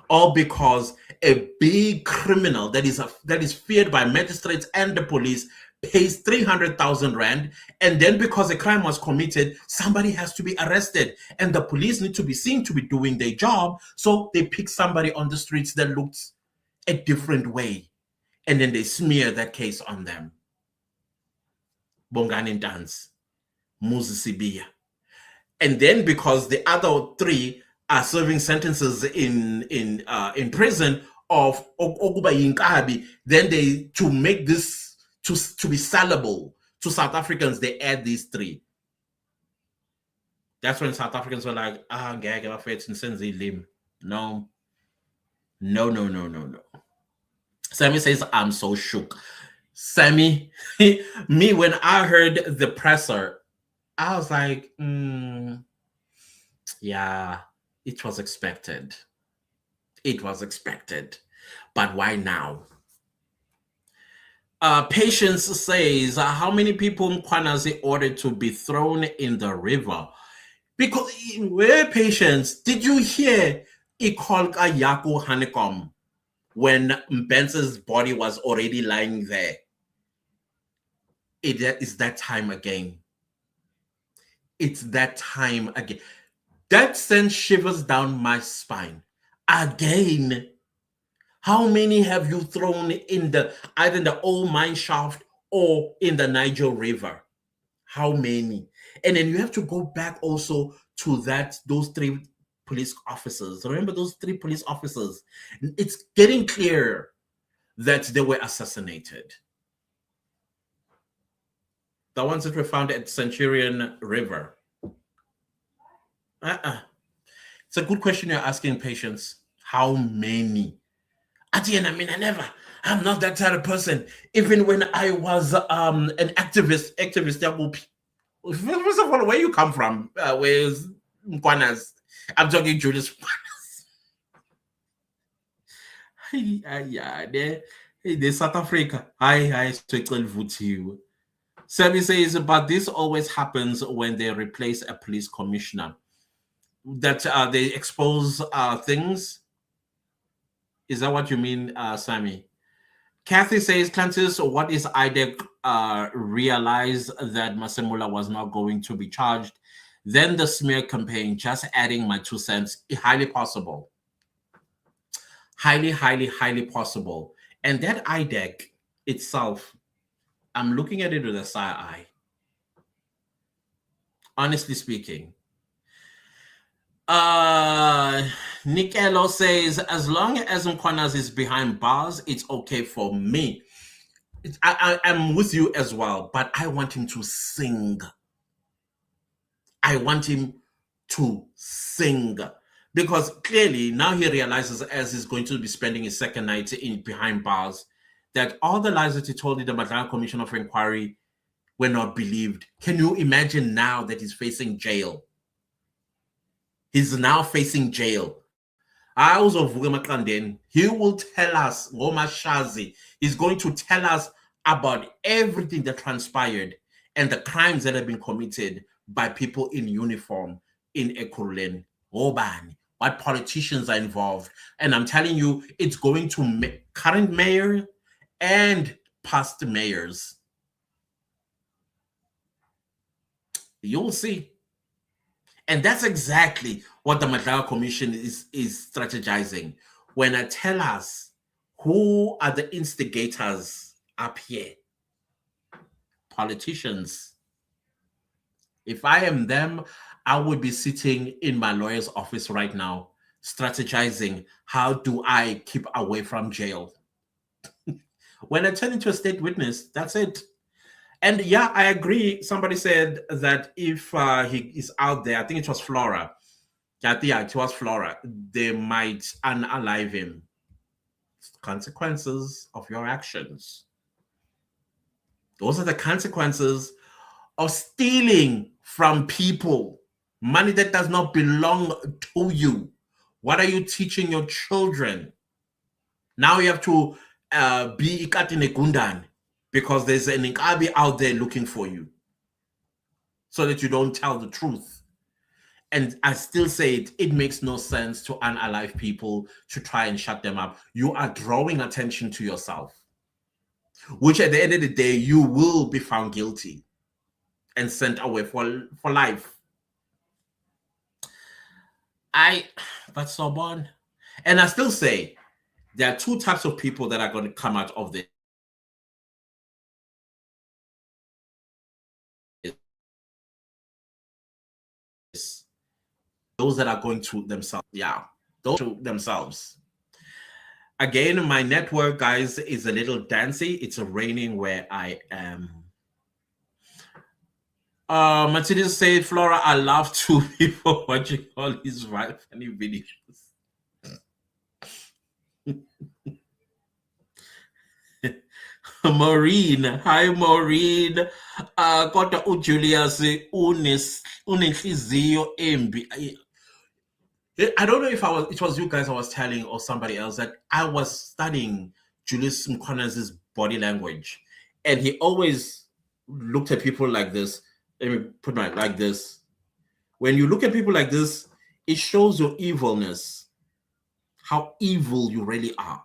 All because a big criminal that is feared by magistrates and the police pays 300,000 rand, and then because a crime was committed, somebody has to be arrested, and the police need to be seen to be doing their job, so they pick somebody on the streets that looks a different way, and then they smear that case on them. Bongani Dance, Muzisibiya. And then because the other three are serving sentences in prison of Okuba Yinkabi, then they, to make this to be sellable to South Africans, they add these three. That's when South Africans were like, no. Sammy says, I'm so shook. Sammy, me, when I heard the presser, I was like, yeah, it was expected. It was expected. But why now? Patience says, how many people Mkhwanazi ordered to be thrown in the river? Because, where Patience, did you hear Ikolka Yaku Honeycomb when Mbence's body was already lying there? It is that time again. It's that time again. That sends shivers down my spine. Again. How many have you thrown in either in the old mine shaft or in the Niger River? How many? And then you have to go back also to those 3 police officers. Remember those 3 police officers? It's getting clear that they were assassinated. The ones that were found at Centurion River. It's a good question you're asking, Patience. How many? At the end, I'm not that type of person. Even when I was an activist, first of all, where you come from? Where's Mkhwanazi? I'm talking Julius. Yeah, they South Africa. I vote you. Sammy says, but this always happens when they replace a police commissioner. That they expose things. Is that what you mean, Sammy? Kathy says, Clantis, what is IDEC realized that Masemula was not going to be charged? Then the smear campaign, just adding my 2 cents, highly possible. Highly, highly, highly possible. And that IDEC itself, I'm looking at it with a side eye. Honestly speaking. Nikelo says, as long as Mkhwanazi is behind bars, it's okay for me. I'm with you as well, but I want him to sing. I want him to sing. Because clearly now he realizes, as he's going to be spending his second night behind bars, that all the lies that he told in the Madlanga Commission of Inquiry were not believed. Can you imagine now that he's facing jail? He's now facing jail. He will tell us, Ngomashazi, he's going to tell us about everything that transpired and the crimes that have been committed by people in uniform in Ekurhuleni. What politicians are involved. And I'm telling you, it's going to current mayor and past mayors. You'll see. And that's exactly what the Madlanga Commission is strategizing. When I tell us who are the instigators up here, politicians. If I am them, I would be sitting in my lawyer's office right now, strategizing how do I keep away from jail. When I turn into a state witness, that's it. And yeah, I agree. Somebody said that if he is out there, I think it was Flora. Yeah, it was Flora. They might unalive him. Consequences of your actions. Those are the consequences of stealing from people. Money that does not belong to you. What are you teaching your children? Now you have to be ikatine gundan because there's an Inkabi out there looking for you so that you don't tell the truth. And I still say it makes no sense to unalive people, to try and shut them up. You are drawing attention to yourself, which at the end of the day, you will be found guilty and sent away for life. That's so bad. And I still say there are 2 types of people that are going to come out of this. Those that are going to themselves. Yeah, those to themselves. Again, my network, guys, is a little dancey. It's raining where I am. Matilda said, Flora, I love 2 people watching all these funny videos. Maureen, hi Maureen. Kodwa Julius unenhliziyo embi. I don't know if it was you guys I was telling or somebody else that I was studying Julius Mkhwanazi's body language, and he always looked at people like this. Let me put my like this. When you look at people like this, it shows your evilness, how evil you really are.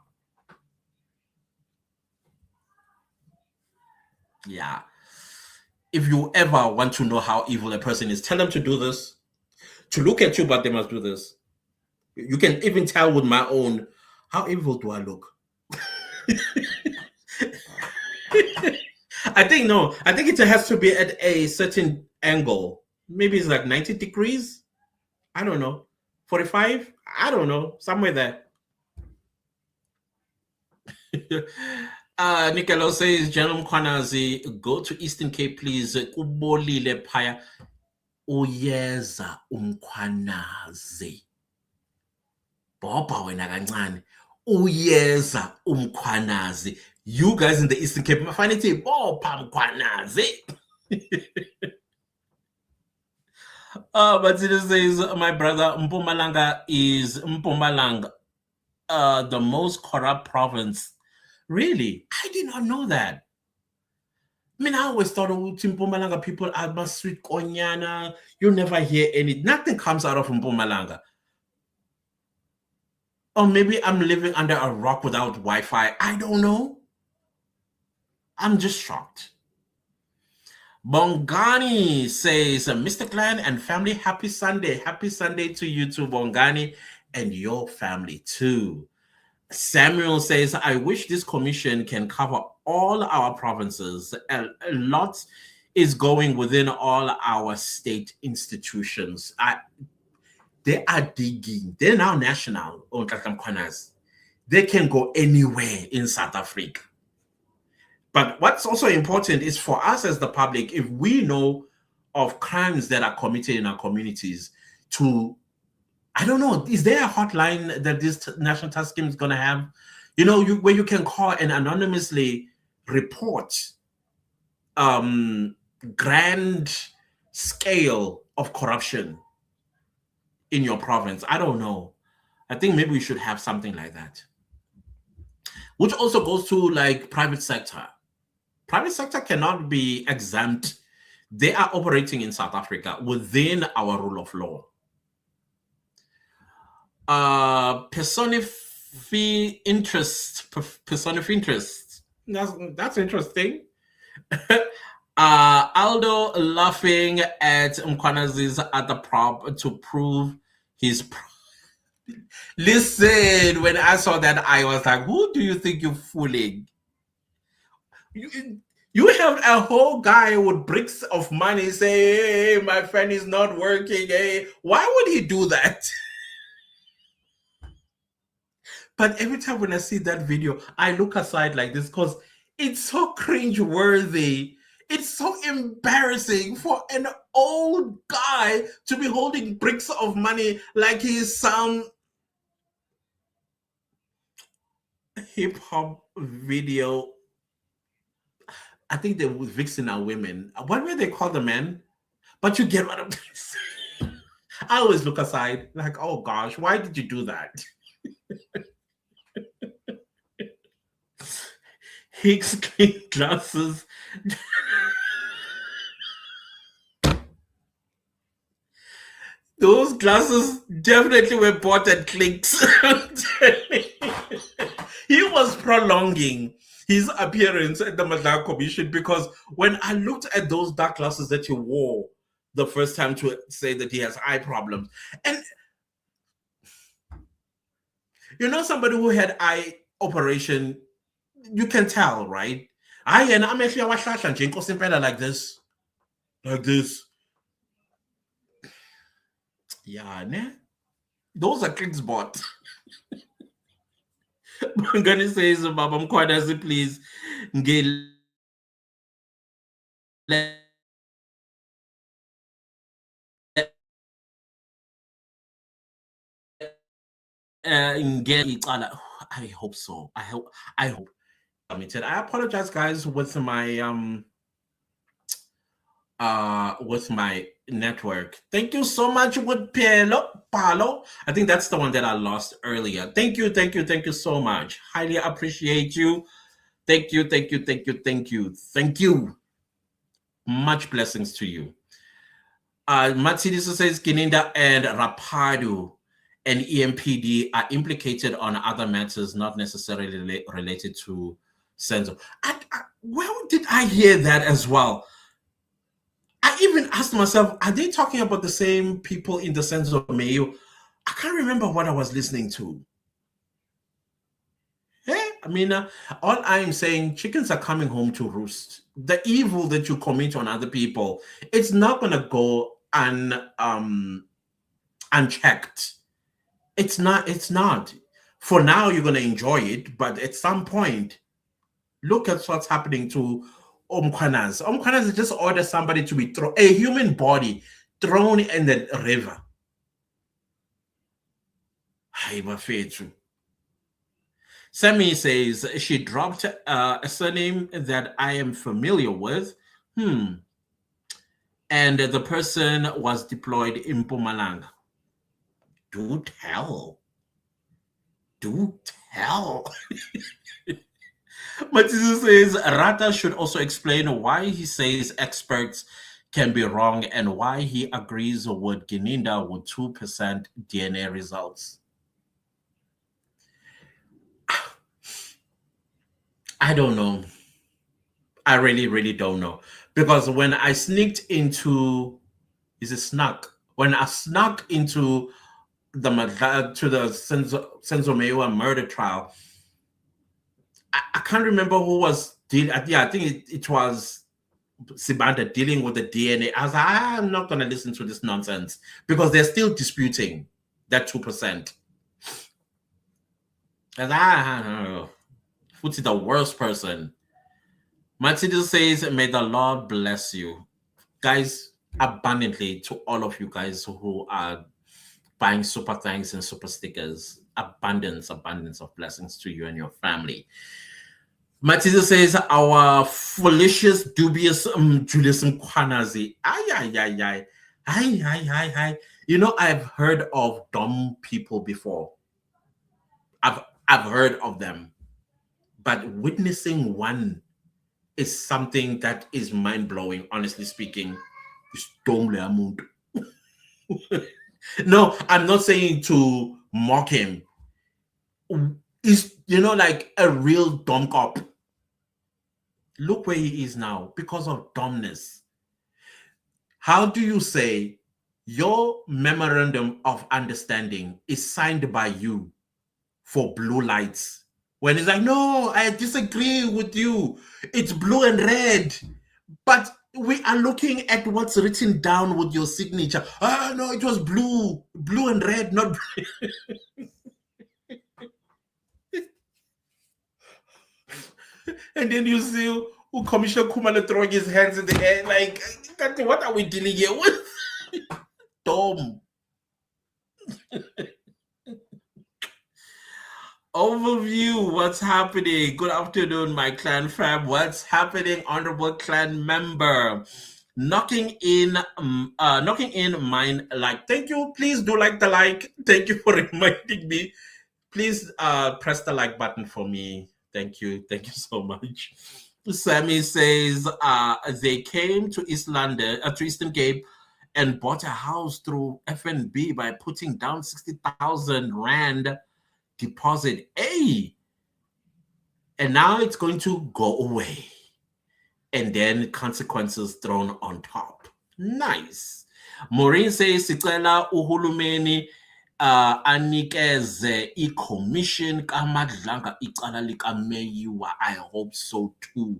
Yeah. If you ever want to know how evil a person is, tell them to do this. To look at you, but they must do this. You can even tell with my own How evil do I look? I think no. I think it has to be at a certain angle. Maybe it's like 90 degrees. I don't know. 45? I don't know. Somewhere there. Nicolo says, General Mkhwanazi, go to Eastern Cape, please. Kubolile phaya. Uyeza Mkhwanazi. Bobha wena kancane. Uyeza Mkhwanazi. You guys in the Eastern Cape, mafanele bopha Mkhwanazi. But it says, my brother, Mpumalanga is Mpumalanga, the most corrupt province. Really? I did not know that. I mean, I always thought Mpumalanga people are sweet konyana. You never hear nothing comes out of Mpumalanga. Or maybe I'm living under a rock without Wi-Fi. I don't know. I'm just shocked. Bongani says, Mr. Clan and family, happy Sunday. Happy Sunday to you too, Bongani, and your family too. Samuel says, I wish this commission can cover all our provinces. A lot is going within all our state institutions. They are digging. They're now national. They can go anywhere in South Africa. But what's also important is for us as the public, if we know of crimes that are committed in our communities, to, I don't know, is there a hotline that this National Task Team is going to have? You know, where you can call and anonymously report grand scale of corruption in your province. I don't know. I think maybe we should have something like that. Which also goes to like private sector. Private sector cannot be exempt. They are operating in South Africa within our rule of law. Personified interest. That's interesting. Aldo laughing at Mkhwanazi's other prop to prove his. Listen, when I saw that, I was like, who do you think you're fooling? You have a whole guy with bricks of money say, hey, my friend is not working. Hey, why would he do that? But every time when I see that video, I look aside like this because it's so cringeworthy. It's so embarrassing for an old guy to be holding bricks of money like he's some hip-hop video. I think they were vixen are women. What were they called, the men? But you get what I'm saying. I always look aside like, oh gosh, why did you do that? Hicks clean glasses. Those glasses definitely were bought at Clicks. He was prolonging his appearance at the Madlanga Commission because when I looked at those dark glasses that he wore the first time to say that he has eye problems, and you know, somebody who had eye operation, you can tell, right? And I'm actually like this. Like this. Yeah, ne? Those are Clicks bought. Mangani says, Baba Mkhwanazi, please. I hope so. I hope. I apologize, guys, with my network. Thank you so much with Palo. I think that's the one that I lost earlier. Thank you so much. Highly appreciate you. Thank you. Much blessings to you. Matsidi says Kininda and Rapadu and EMPD are implicated on other matters, not necessarily related to Senzo. Where did I hear that as well? I even asked myself, are they talking about the same people in the sense of Mayo? I can't remember what I was listening to. I mean, all I'm saying, chickens are coming home to roost. The evil that you commit on other people, it's not gonna go unchecked. It's not. It's not. For now, you're gonna enjoy it, but at some point, look at what's happening to Mkhwanazi. Mkhwanazi just ordered somebody to be thrown, a human body thrown in the river. Hayi bafethu. Sammy says she dropped a surname that I am familiar with. And the person was deployed in Mpumalanga. Do tell. Do tell. Matizu says Rata should also explain why he says experts can be wrong and why he agrees with Gininda with 2% DNA results. I don't know. I really, really don't know. Because when I sneaked into, is it snuck? When I snuck into the Senzo murder trial, I can't remember who was I think it was Sibanda dealing with the DNA. I was like, I'm not going to listen to this nonsense because they're still disputing that 2%. I was the worst person. Matilda says, may the Lord bless you. Guys, abundantly to all of you guys who are buying super thanks and super stickers. Abundance of blessings to you and your family. Matilda says, our fallacious, dubious Julius Mkhwanazi. Ay. You know, I've heard of dumb people before. I've heard of them. But witnessing one is something that is mind-blowing, honestly speaking. No, I'm not saying to mock him. He's, like a real dumb cop. Look where he is now because of dumbness. How do you say your memorandum of understanding is signed by you for blue lights? When it's like, no, I disagree with you. It's blue and red. But we are looking at what's written down with your signature. Oh, no, it was blue and red, not And then you see Commissioner Kumalo throwing his hands in the air like, what are we dealing here with? Dumb. Overview, what's happening? Good afternoon, my clan fam. What's happening, honorable clan member? Knocking in mine like. Thank you. Please do like the like. Thank you for reminding me. Please press the like button for me. Thank you. Thank you so much. Sammy says they came to East London, to Eastern Cape, and bought a house through FNB by putting down 60,000 rand deposit. Hey, and now it's going to go away, and then consequences thrown on top. Nice. Maureen says sicela uhulumeni anikeze i-commission kaMadlanga icala likaMeyiwa. I hope so too.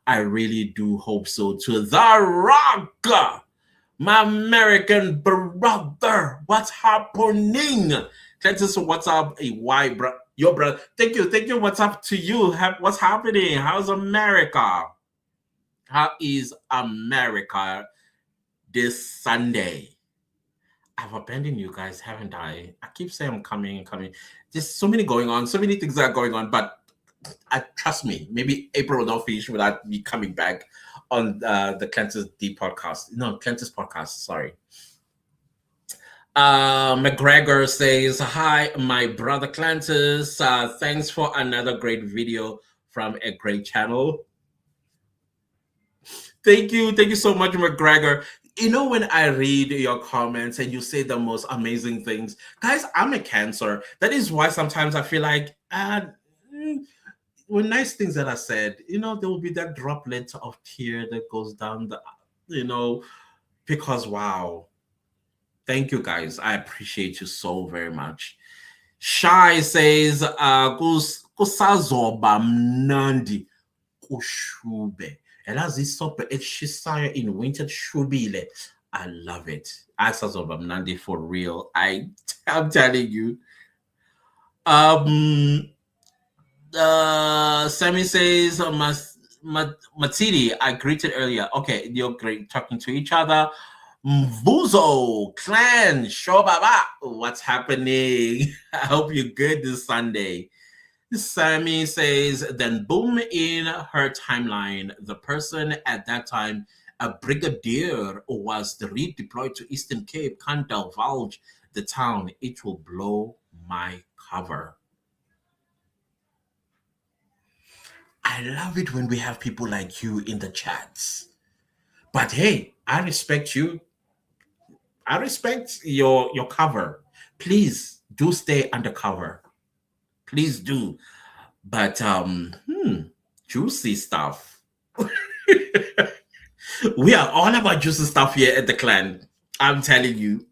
I really do hope so too. The Rock, my American brother, what's happening? Cletus, what's up? Why, bro? Your brother. Thank you. What's up to you? What's happening? How's America? How is America this Sunday? I've abandoned you guys, haven't I? I keep saying I'm coming. There's so many going on, so many things that are going on, but trust me, maybe April will not finish without me coming back on the Clantis D podcast. No, Clantis podcast, sorry. McGregor says, hi, my brother Clantis. Thanks for another great video from a great channel. Thank you so much, McGregor. You know, when I read your comments and you say the most amazing things, guys, I'm a Cancer. That is why sometimes I feel like when nice things that are said, there will be that droplet of tear that goes down because wow. Thank you, guys. I appreciate you so very much. Shy says, kusazoba mnandi kushube. Elazi isobho eshisayo in winter shubile. I love it. Asazoba mnandi for real. I'm telling you. Sammy says, Matidi, I greeted earlier. Okay, you're great talking to each other. Mvuzo, clan, Shobaba, what's happening? I hope you're good this Sunday. Sammy says, then boom, in her timeline, the person at that time, a brigadier, was redeployed to Eastern Cape, can't divulge the town. It will blow my cover. I love it when we have people like you in the chats. But hey, I respect you. I respect your cover. Please do stay undercover. Please do. But juicy stuff. We are all about juicy stuff here at the clan. I'm telling you.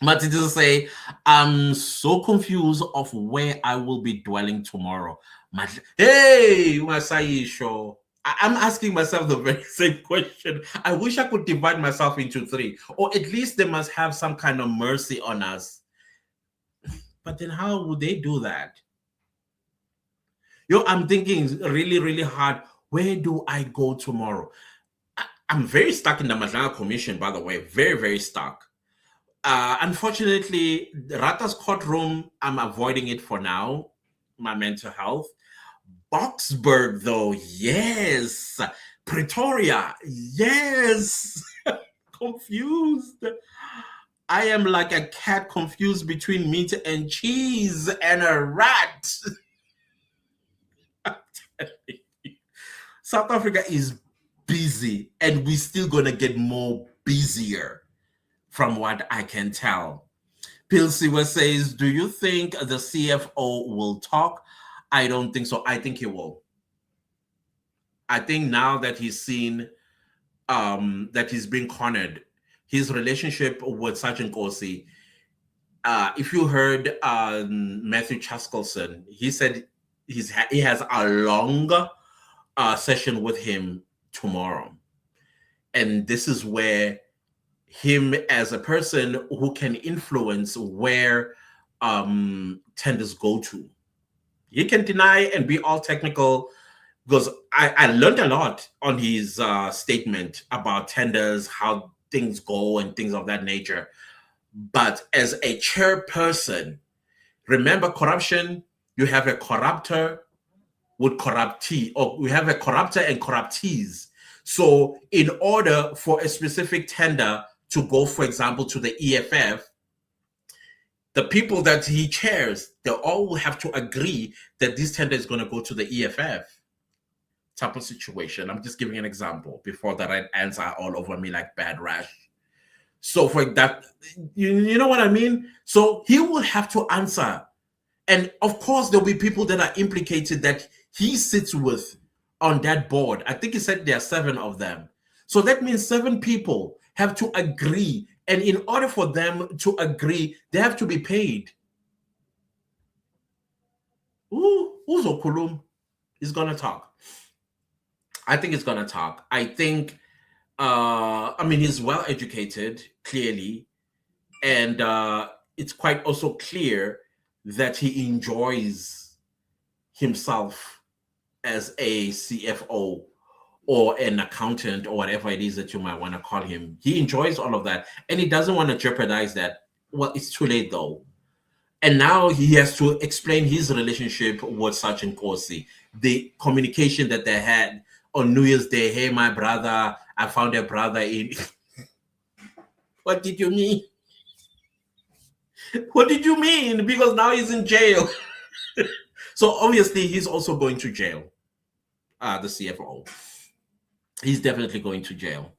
Mati just say, I'm so confused of where I will be dwelling tomorrow. Hey, Masai Show. I'm asking myself the very same question. I wish I could divide myself into three, or at least they must have some kind of mercy on us. But then how would they do that? I'm thinking really, really hard. Where do I go tomorrow? I'm very stuck in the Madlanga Commission, by the way. Very, very stuck. Unfortunately, Rata's courtroom, I'm avoiding it for now. My mental health. Boxburg, though, yes. Pretoria, yes. Confused. I am like a cat confused between meat and cheese and a rat. South Africa is busy, and we're still gonna get more busier, from what I can tell. Pilsiwa says, do you think the CFO will talk? I don't think so. I think he will. I think now that he's seen that he's being cornered, his relationship with Sergeant Kosi, if you heard Matthew Chaskelson, he said he has a long session with him tomorrow. And this is where him as a person who can influence where tenders go to. He can deny and be all technical, because I learned a lot on his statement about tenders, how things go and things of that nature. But as a chairperson, remember corruption, you have a corruptor with corruptee, or we have a corruptor and corruptees. So in order for a specific tender to go, for example, to the EFF, the people that he chairs, they all will have to agree that this tender is going to go to the EFF. Type of situation. I'm just giving an example before the right ants are all over me like bad rash. So for that, you know what I mean? So he will have to answer. And of course, there'll be people that are implicated that he sits with on that board. I think he said there are 7 of them. So that means 7 people have to agree. And in order for them to agree, they have to be paid. Uzokulum is going to talk. I think he's going to talk. I think, he's well educated, clearly. And it's quite also clear that he enjoys himself as a CFO or an accountant or whatever it is that you might want to call him. He enjoys all of that, and he doesn't want to jeopardize that. Well, it's too late though. And now he has to explain his relationship with Sergeant Kosi, the communication that they had on New Year's Day. Hey, my brother, I found a brother in... What did you mean? What did you mean? Because now he's in jail. So obviously he's also going to jail. The CFO. He's definitely going to jail.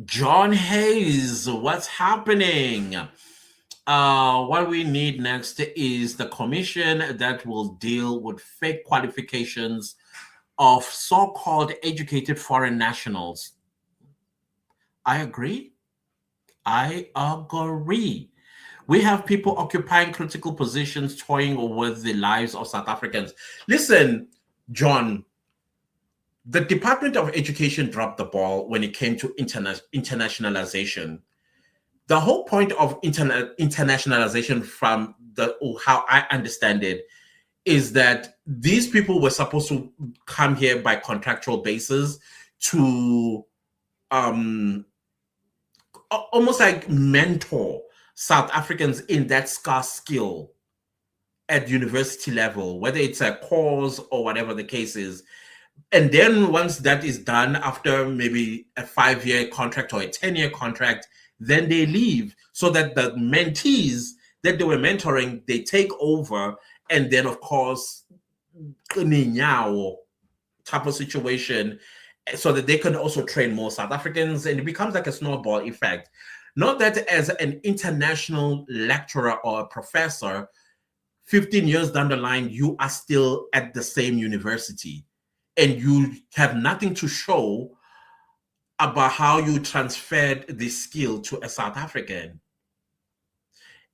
John Hayes, what's happening? What we need next is the commission that will deal with fake qualifications of so-called educated foreign nationals. I agree. We have people occupying critical positions, toying with the lives of South Africans. Listen, John, the Department of Education dropped the ball when it came to internationalization. The whole point of internationalization, from how I understand it, is that these people were supposed to come here by contractual basis to almost like mentor South Africans in that scarce skill at university level, whether it's a course or whatever the case is. And then once that is done, after maybe a 5-year contract or a 10-year contract, then they leave, so that the mentees that they were mentoring, they take over. And then, of course, type of situation, so that they can also train more South Africans, and it becomes like a snowball effect. Not that as an international lecturer or a professor, 15 years down the line, you are still at the same university and you have nothing to show about how you transferred this skill to a South African.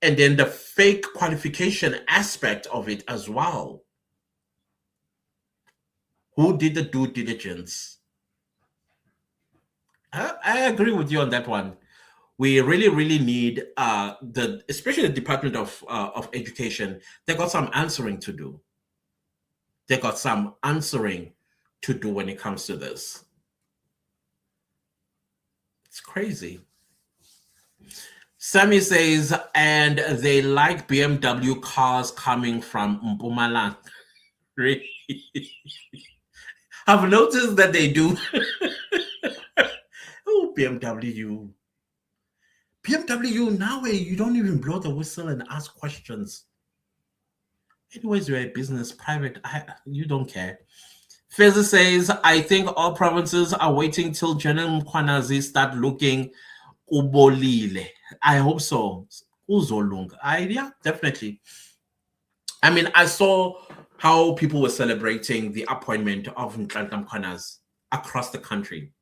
And then the fake qualification aspect of it as well. Who did the due diligence? I agree with you on that one. We really, really need especially the Department of Education. They got some answering to do. They got some answering to do when it comes to this. It's crazy. Sammy says, and they like BMW cars coming from Mpumalanga. Really? I've noticed that they do. Oh, BMW. BMW, now you don't even blow the whistle and ask questions. Anyways, you're a business, private. You don't care. Feza says, I think all provinces are waiting till General Mkhwanazi start looking ubolile. I hope so. Uzolunga. Yeah, definitely. I mean, I saw how people were celebrating the appointment of Nhlanhla Mkhwanazi across the country.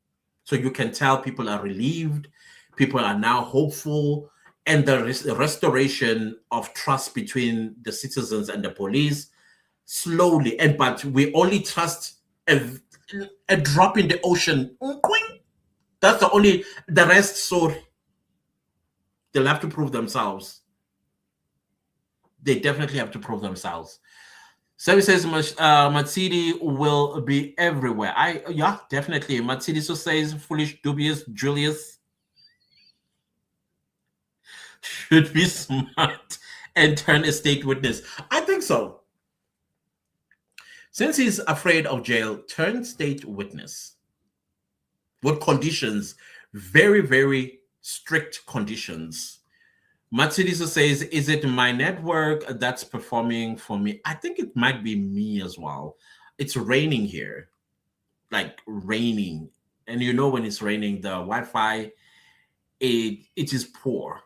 So you can tell people are relieved, people are now hopeful, and the restoration of trust between the citizens and the police slowly. But we only trust a drop in the ocean. That's the rest, so they'll have to prove themselves. They definitely have to prove themselves. Sammy says Matsidi will be everywhere. Yeah, definitely. Matsidi so says foolish, dubious Julius should be smart and turn a state witness. I think so. Since he's afraid of jail, turn state witness. What conditions? Very, very strict conditions. Matsuriso says, is it my network that's performing for me? I think it might be me as well. It's raining here, like raining. And you know when it's raining, the Wi-Fi, it is poor.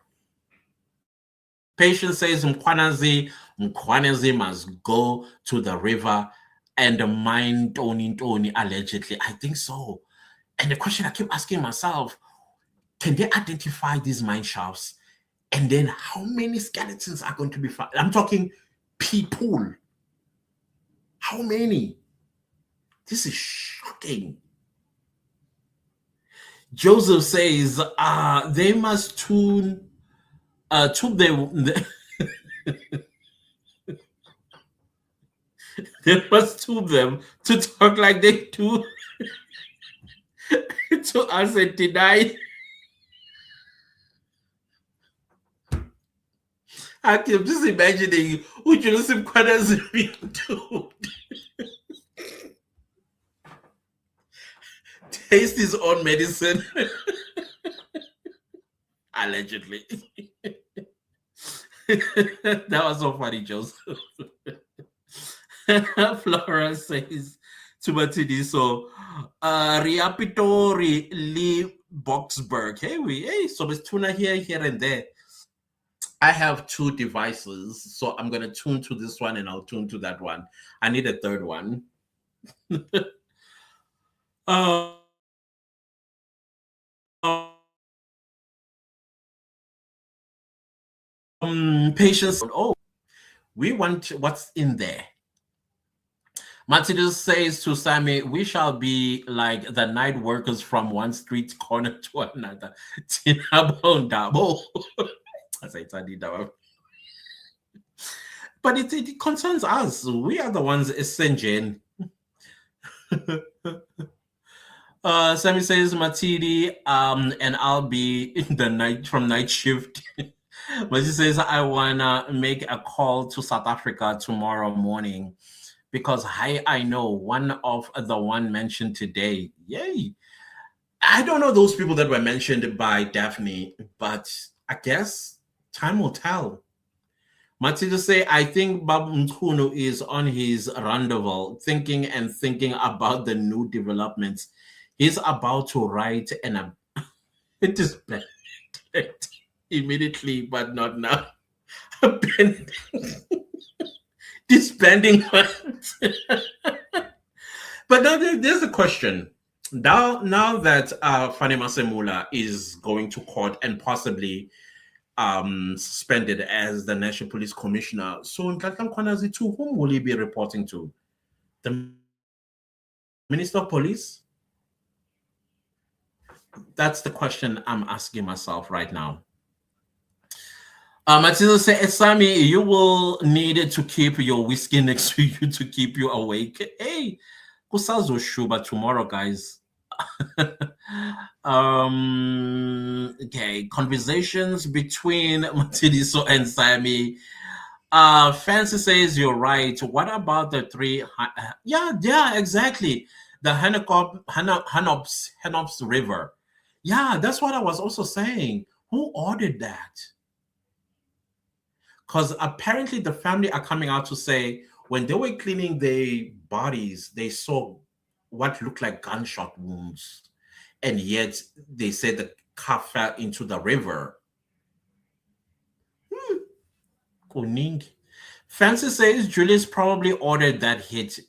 Patient says, Mkhwanazi must go to the river and mine Tony allegedly. I think so. And the question I keep asking myself, can they identify these mine shafts? And then how many skeletons are going to be found? I'm talking people. How many? This is shocking. Joseph says, they must tune them. They must tune them to talk like they do to us and deny. I'm just imagining Julius Mkhwanazi being told. Taste his own medicine. Allegedly. That was so funny, Joseph. Flora says to Matidi, so Riapitori Lee Boxburg. Hey, so there's tuna here and there. I have 2 devices, so I'm going to tune to this one and I'll tune to that one. I need a third one. Patience. Oh, we want what's in there. Matidus says to Sammy, we shall be like the night workers from one street corner to another. But it concerns us. We are the ones essential. Sammy says, Matidi, and I'll be in the night from night shift. But she says, I wanna make a call to South Africa tomorrow morning because I know one of the one mentioned today. Yay. I don't know those people that were mentioned by Daphne, but I guess time will tell. Matida say, I think Bab Mkhunu is on his rendezvous, thinking and thinking about the new developments. He's about to write an it is bad immediately, but not now. Disbanding. But now there's a question. Now that Fani Masemula is going to court and possibly suspended as the National Police Commissioner, so Mkhwanazi, to whom will he be reporting to? The Minister of Police? That's the question I'm asking myself right now. Matilda says, Sammy, you will need to keep your whiskey next to you to keep you awake. Hey, Kusazo Shuba tomorrow, guys. Okay, conversations between Matidiso and Sammy. Fancy says you're right. What about the three? Yeah, exactly. The Hanops River. Yeah, that's what I was also saying. Who ordered that? Because apparently the family are coming out to say when they were cleaning their bodies, they saw what looked like gunshot wounds. And yet they said the car fell into the river. Kuning. Fancy says Julius probably ordered that hit.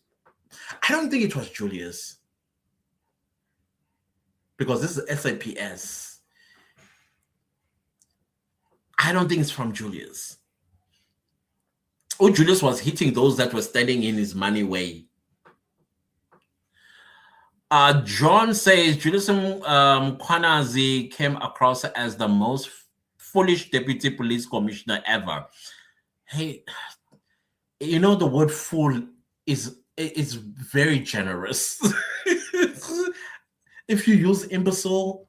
I don't think it was Julius. Because this is SAPS. I don't think it's from Julius. Oh, Julius was hitting those that were standing in his money way. John says Julius Mkhwanazi came across as the most foolish deputy police commissioner ever. Hey, you know the word fool is very generous. If you use imbecile,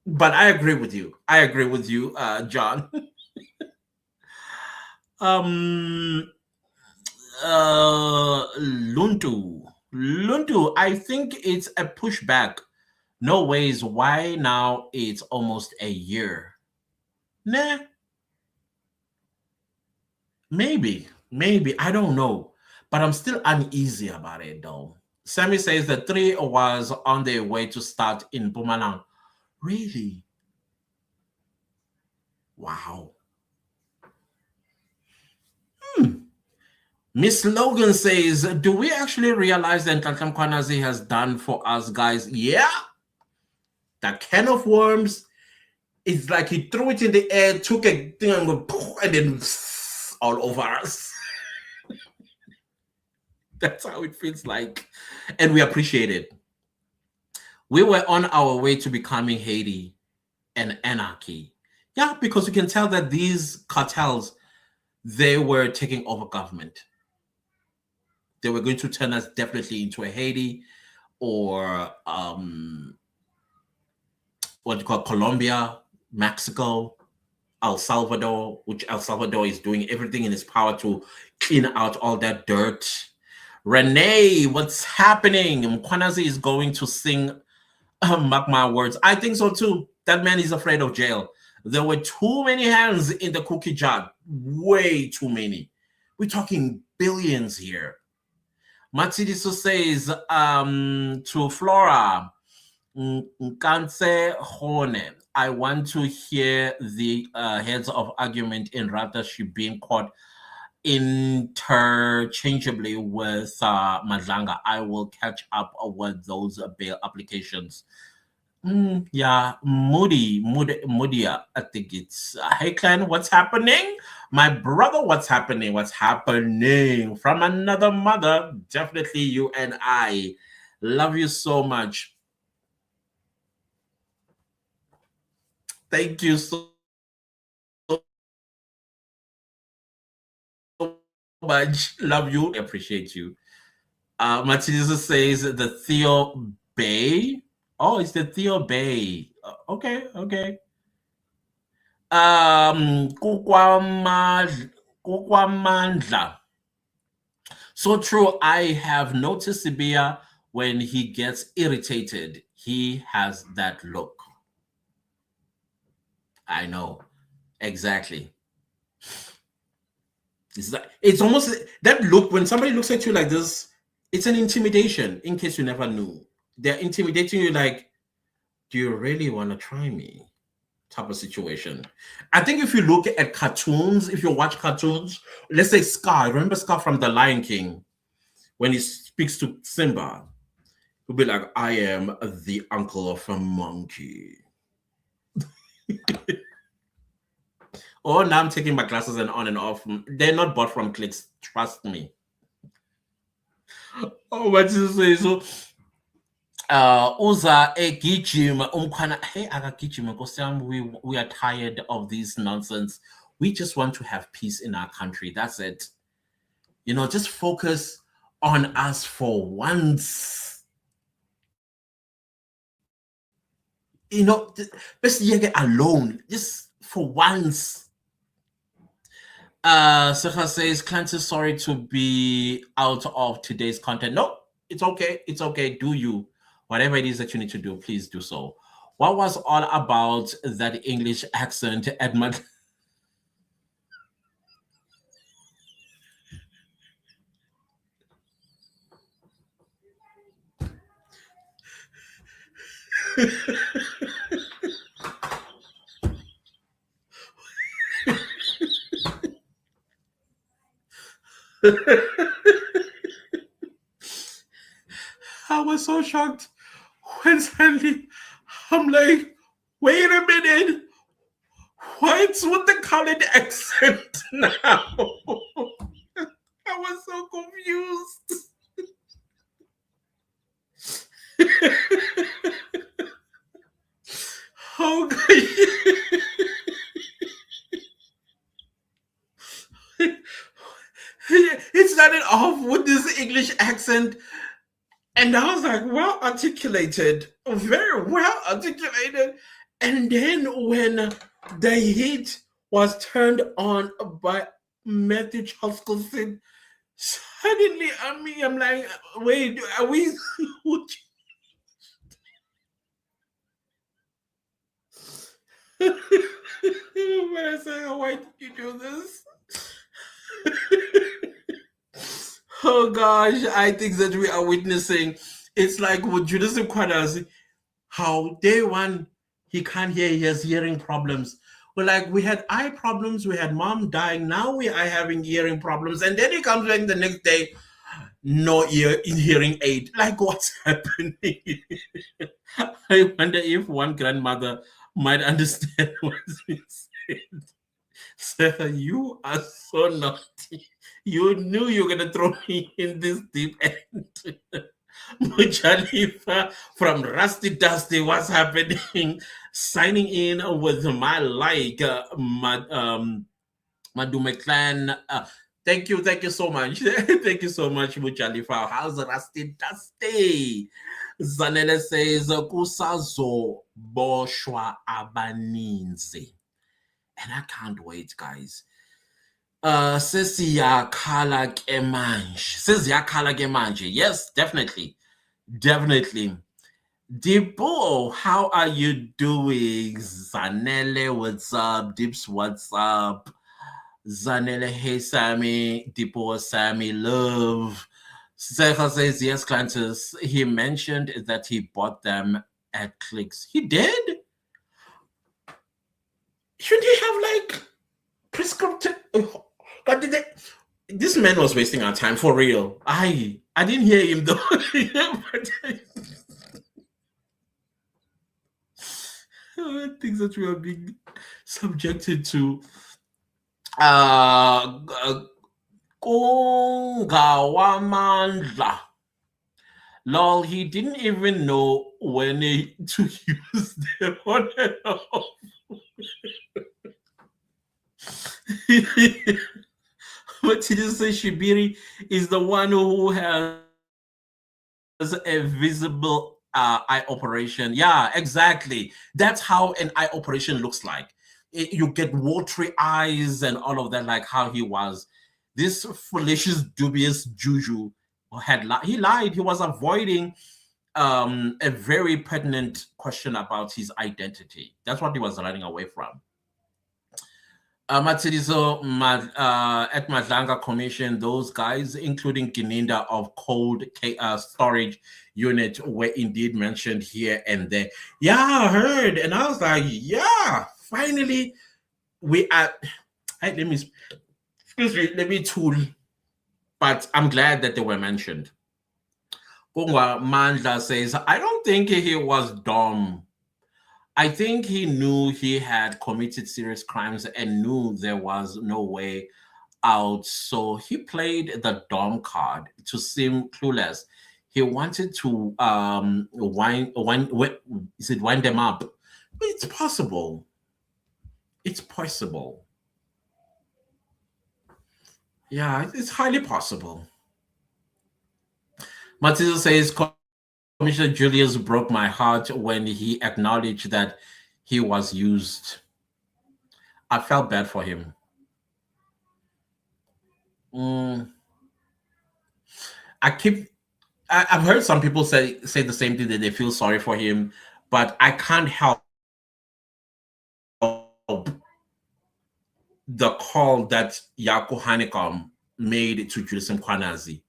but I agree with you. I agree with you, John. Luntu, I think it's a pushback. No ways. Why now? It's almost a year. Nah. Maybe. I don't know. But I'm still uneasy about it, though. Sammy says the three was on their way to start in Mpumalanga. Really? Wow. Miss Logan says, do we actually realize that Mkhwanazi has done for us, guys? Yeah. The can of worms, it's like he threw it in the air, took a thing and then all over us. That's how it feels like. And we appreciate it. We were on our way to becoming Haiti and anarchy. Yeah, because you can tell that these cartels, they were taking over government. They were going to turn us definitely into a Haiti or what you call Colombia, Mexico, El Salvador, which El Salvador is doing everything in its power to clean out all that dirt. Renee, what's happening? Mkhwanazi is going to sing mark my words. I think so too. That man is afraid of jail. There were too many hands in the cookie jar. Way too many. We're talking billions here. Matsidiso says to Flora, Nkanse Hone, I want to hear the heads of argument in rather she being caught interchangeably with Madlanga. I will catch up with those bail applications. Yeah, Moody. I think it's hey clan. What's happening, my brother? What's happening? What's happening from another mother? Definitely you and I love you so much. Thank you so much. Love you. Appreciate you. Matilda says the Theo Bay. Oh, it's the Theo Bay. Okay, okay. Kukwamandla. So true. I have noticed Sibia when he gets irritated. He has that look. I know. Exactly. It's almost that look when somebody looks at you like this, it's an intimidation, in case you never knew. They're intimidating you like, do you really want to try me? Type of situation. I think if you look at cartoons, if you watch cartoons, let's say Scar, remember Scar from The Lion King? When he speaks to Simba, he'll be like, I am the uncle of a monkey. Oh, now I'm taking my glasses and on and off. They're not bought from clicks, trust me. Oh, what you say? So uza egijima umkhwana hey akagijima nkosi yami, we are tired of this nonsense. We just want to have peace in our country. That's it. Just focus on us for once. Best get alone just for once. Sefa says, Clint is sorry to be out of today's content. No, it's okay. It's okay. Do you. Whatever it is that you need to do, please do so. What was all about that English accent, Edmund? I was so shocked when suddenly I'm like, wait a minute, what's with the colored accent now? I was so confused. Oh, God. It started off with this English accent, and I was like, well articulated, very well articulated. And then when the heat was turned on by Matthew Charles Coulson, suddenly, I'm like, wait, are we? When I say, why did you do this? Oh gosh, I think that we are witnessing. It's like with Julius Mkhwanazi, how day one he can't hear, he has hearing problems. Well, like we had eye problems, we had mom dying, now we are having hearing problems, and then he comes back the next day, no hearing aid. Like what's happening? I wonder if one grandmother might understand what's being said. Sir, you are so naughty. You knew you were gonna throw me in this deep end. Mujalifa from Rusty Dusty, what's happening? Signing in with my like Madume Clan. Thank you so much. Thank you so much, Mujalifa. How's Rusty Dusty? Zanele says Kusazo Boshwa Abaninzi. And I can't wait, guys. Sesiyakhala ke manje. Sesiyakhala ke manje. Yes, definitely. Definitely. Dipo, how are you doing? Zanele, what's up? Dips, what's up? Zanele, hey Sammy. Dipo, Sammy, love. Secha says, yes, Clantus. He mentioned that he bought them at Clicks. He did? Shouldn't he have like prescriptive? God, this man was wasting our time for real. I didn't hear him though. But things that we are being subjected to. Uh, Kungawamandla. Lol, he didn't even know when to use them on and off. But did you say Shibiri is the one who has a visible eye operation? Yeah, exactly. That's how an eye operation looks like. You get watery eyes and all of that, like how he was. This fallacious, dubious juju he lied. He was avoiding a very pertinent question about his identity. That's what he was running away from. Matsiriso at Madlanga Commission, those guys, including Gininda of Cold Storage Unit, were indeed mentioned here and there. Yeah, I heard. And I was like, yeah, finally, we are. Hey, let me tool. But I'm glad that they were mentioned. Kungwa Mandla says, I don't think he was dumb. I think he knew he had committed serious crimes and knew there was no way out. So he played the dumb card to seem clueless. He wanted to wind them up. But it's possible. It's possible. Yeah, it's highly possible. Matisse says Commissioner Julius broke my heart when he acknowledged that he was used. I felt bad for him. I've heard some people say the same thing, that they feel sorry for him, but I can't help the call that Yako Hanekom made to Julius Mkhwanazi.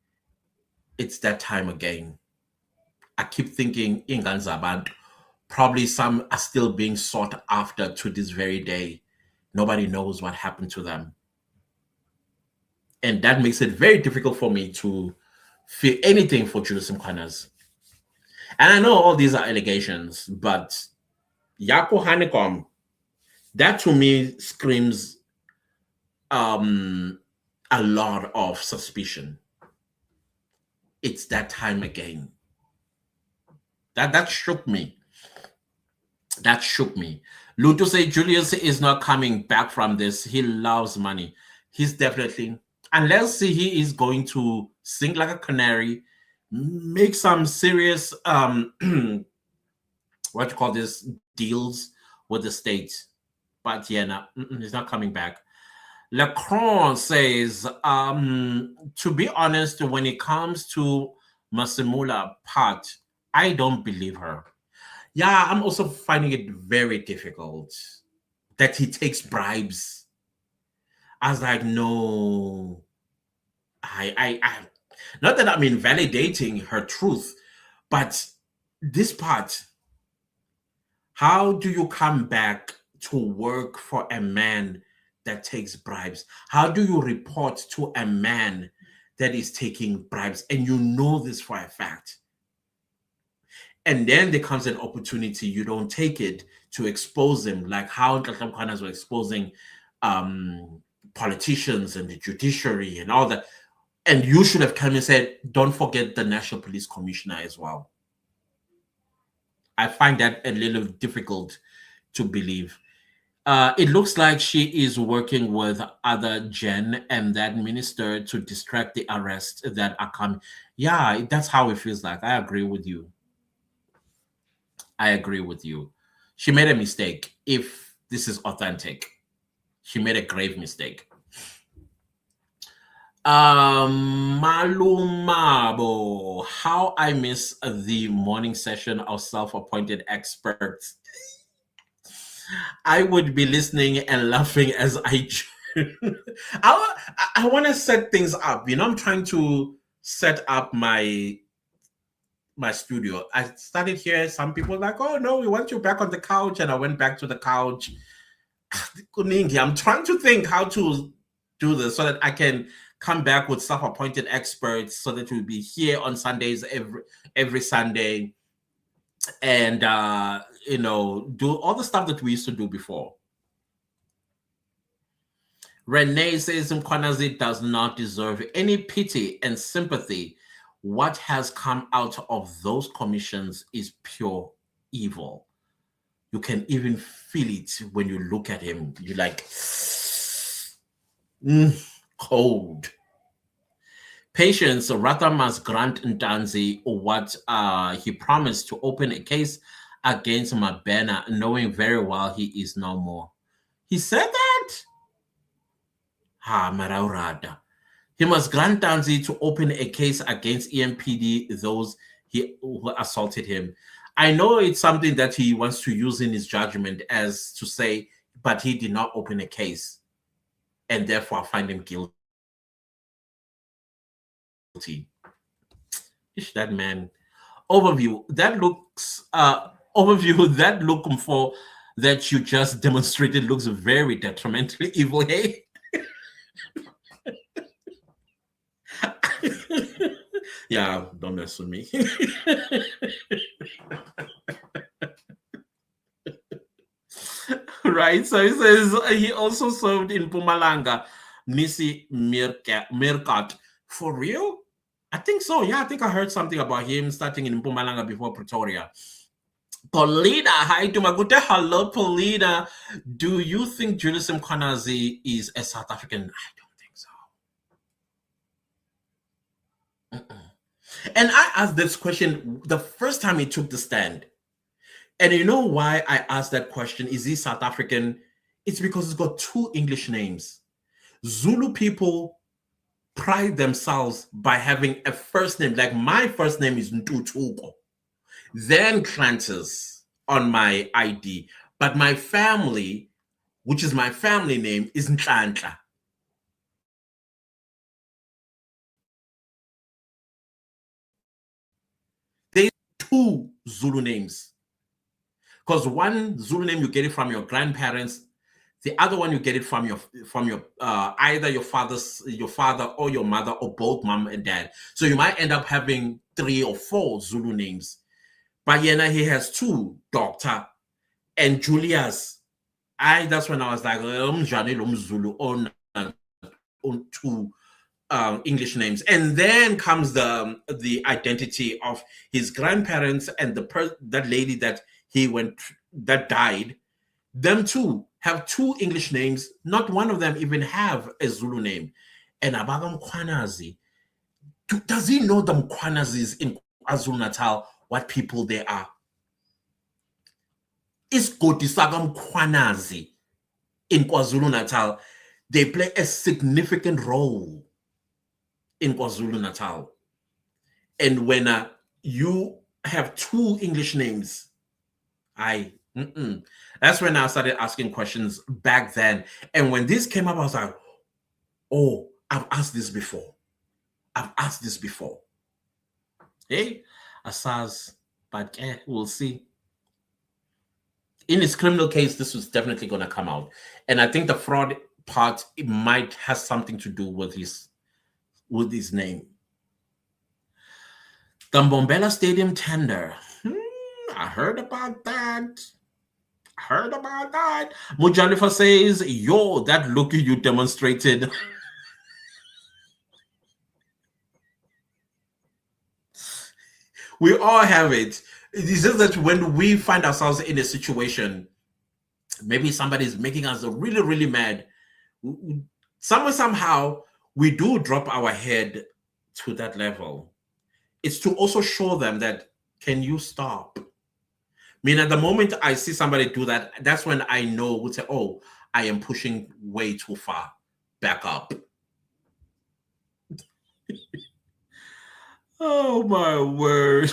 It's that time again. I keep thinking Inganzaban, probably some are still being sought after to this very day. Nobody knows what happened to them. And that makes it very difficult for me to feel anything for Julius Mkhwanazi. And I know all these are allegations, but Yako Hanekom, that to me screams a lot of suspicion. It's that time again. That shook me. That shook me. Luto say Julius is not coming back from this. He loves money. He's definitely, unless he is going to sing like a canary, make some serious what you call this, deals with the state. But yeah, no, he's not coming back. Lacron says, to be honest, when it comes to Masimula part, I don't believe her. Yeah, I'm also finding it very difficult that he takes bribes. I was like, no, I not that I'm invalidating her truth, but this part, how do you come back to work for a man that takes bribes? How do you report to a man that is taking bribes and you know this for a fact? And then there comes an opportunity, you don't take it to expose them, like how Nhlanhla were exposing politicians and the judiciary and all that. And you should have come and said, don't forget the National Police Commissioner as well. I find that a little difficult to believe. It looks like she is working with other Jen and that minister to distract the arrests that are coming. Yeah, that's how it feels like. I agree with you. I agree with you. She made a mistake. If this is authentic, she made a grave mistake. Malumabo, how I miss the morning session of self-appointed experts. I would be listening and laughing as I I want to set things up. I'm trying to set up my studio. I started here. Some people were like, oh no, we want you back on the couch. And I went back to the couch. I'm trying to think how to do this so that I can come back with self-appointed experts so that we'll be here on Sundays every Sunday. and do all the stuff that we used to do before. Renee says Mkhwanazi does not deserve any pity and sympathy. What has come out of those commissions is pure evil. You can even feel it when you look at him. You're like, cold. Patience rather must grant Ntanzi what he promised, to open a case against Mabena, knowing very well he is no more. He said that? Ha, Maraurada. He must grant Ntanzi to open a case against EMPD, those who assaulted him. I know it's something that he wants to use in his judgment as to say, but he did not open a case, and therefore find him guilty. Ish, that man. Overview. That looks that look for that you just demonstrated looks very detrimentally evil, hey? Yeah, don't mess with me. Right, so he says he also served in Mpumalanga, Nisi Mirkat. For real? I think so. Yeah, I think I heard something about him starting in Mpumalanga before Pretoria. Paulina, hi to Magute. Hello, Paulina. Do you think Julius Mkhwanazi is a South African? I don't think so. And I asked this question the first time he took the stand. And you know why I asked that question? Is he South African? It's because he's got two English names. Zulu people pride themselves by having a first name. Like my first name is Ntutuko. Then Clantis on my ID. But my family, which is my family name, is Nhlanha. There's two Zulu names. Because one Zulu name you get it from your grandparents, the other one you get it from your either your father or your mother, or both mom and dad. So you might end up having 3 or 4 Zulu names. But Yena, he has 2, Doctor and Julius. That's when I was like, Zulu on 2 English names. And then comes the identity of his grandparents and that lady that that died. Them two have 2 English names. Not one of them even have a Zulu name. And about Mkhwanazi, does he know the Mkhwanazis in KwaZulu-Natal, what people they are? Isigodi Mkhwanazi in KwaZulu-Natal, they play a significant role in KwaZulu-Natal. And when you have 2 English names, that's when I started asking questions back then. And when this came up, I was like, oh, I've asked this before. Hey, Asaz, but we'll see. In his criminal case, this was definitely going to come out. And I think the fraud part, it might have something to do with his name. The Mbombela Stadium tender. I heard about that. Mujalifa says, yo, that look you demonstrated. We all have it. It's just that when we find ourselves in a situation, maybe somebody's making us really, really mad, somehow, we do drop our head to that level. It's to also show them that, can you stop? I mean, at the moment I see somebody do that, that's when I know, would say, oh, I am pushing way too far. Back up. Oh, my word.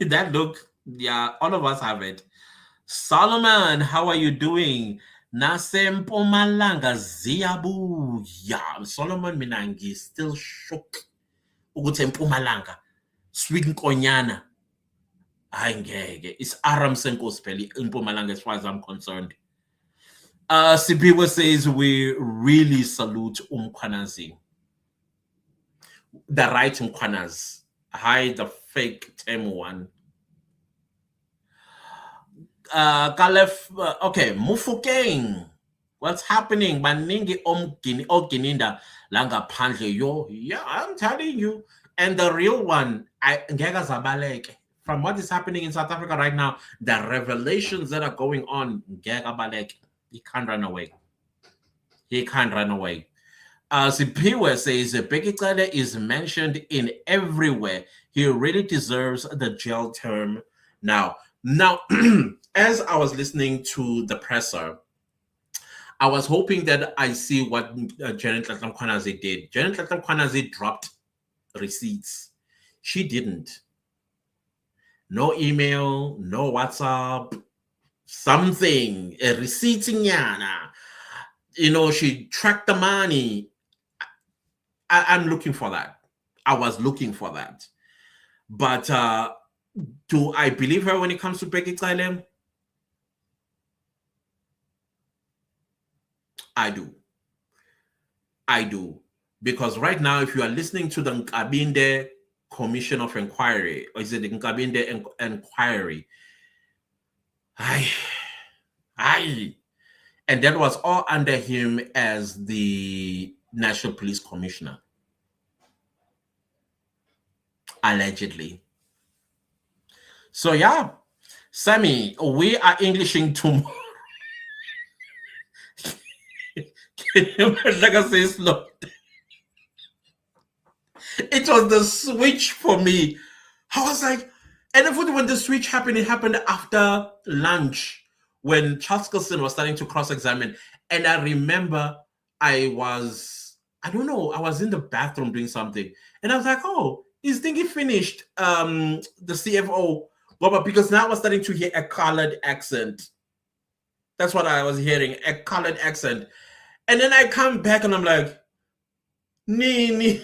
That look, yeah, all of us have it. Solomon, how are you doing? Nasempumalanga ziyabuya. Solomon Minangi still shook. Ukuthi Mpumalanga. Sweet Nkonyana. It's Aram Senko's Peli in Mpumalanga as far as I'm concerned. Sibiwa says we really salute Mkhwanazi. The right Mkhwanazi. Hide the fake Temu one. Kalef, okay, Mufukeng. What's happening? Baningi Ogininda Langa Panje. Yo, yeah, I'm telling you. And the real one, Ngega Zabaleke. From what is happening in South Africa right now, the revelations that are going on, Ngega Baleke, he can't run away. He can't run away. Sipiwe says Bekitale is mentioned in everywhere. He really deserves the jail term now. Now, as I was listening to the presser, I was hoping that I see what Janet Mkhwanazi did. Janet Mkhwanazi dropped receipts. She didn't. No email, no WhatsApp, something, a receipt. You know, she tracked the money. I'm looking for that. I was looking for that. But do I believe her when it comes to Becky Tsalem? I do. I do. Because right now, if you are listening to the Nkabinde Commission of Inquiry, or is it the Nkabinde Inquiry? And that was all under him as the National Police Commissioner. Allegedly. So yeah, Sammy, we are Englishing tomorrow. Can you like I say slow? It was the switch for me. I was like, and when the switch happened, it happened after lunch when Charles Colson was starting to cross-examine. And I remember I was in the bathroom doing something. And I was like, oh, is thingy finished? The CFO. But because now I was starting to hear a colored accent. That's what I was hearing, a colored accent. And then I come back and I'm like, nee.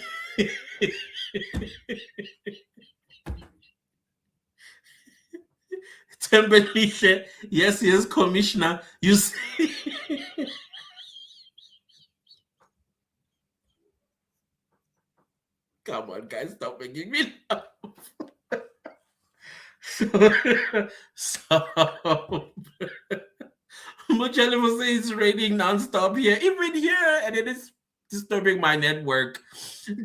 Tembelisha, yes, Commissioner. You see. Come on, guys, stop making me laugh. So Muchele says it's raining nonstop here, even here, and it is disturbing my network.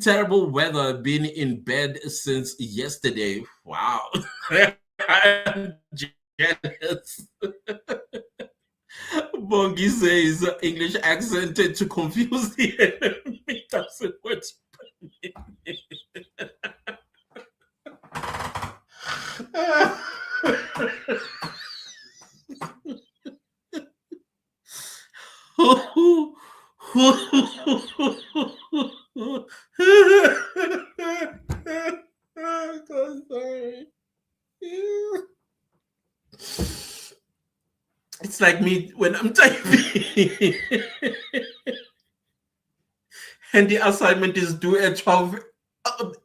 Terrible weather, been in bed since yesterday. Wow. I'm jealous. Bongi says English accent to confuse the enemy. Doesn't work. I'm sorry. It's like me when I'm typing and the assignment is due at 12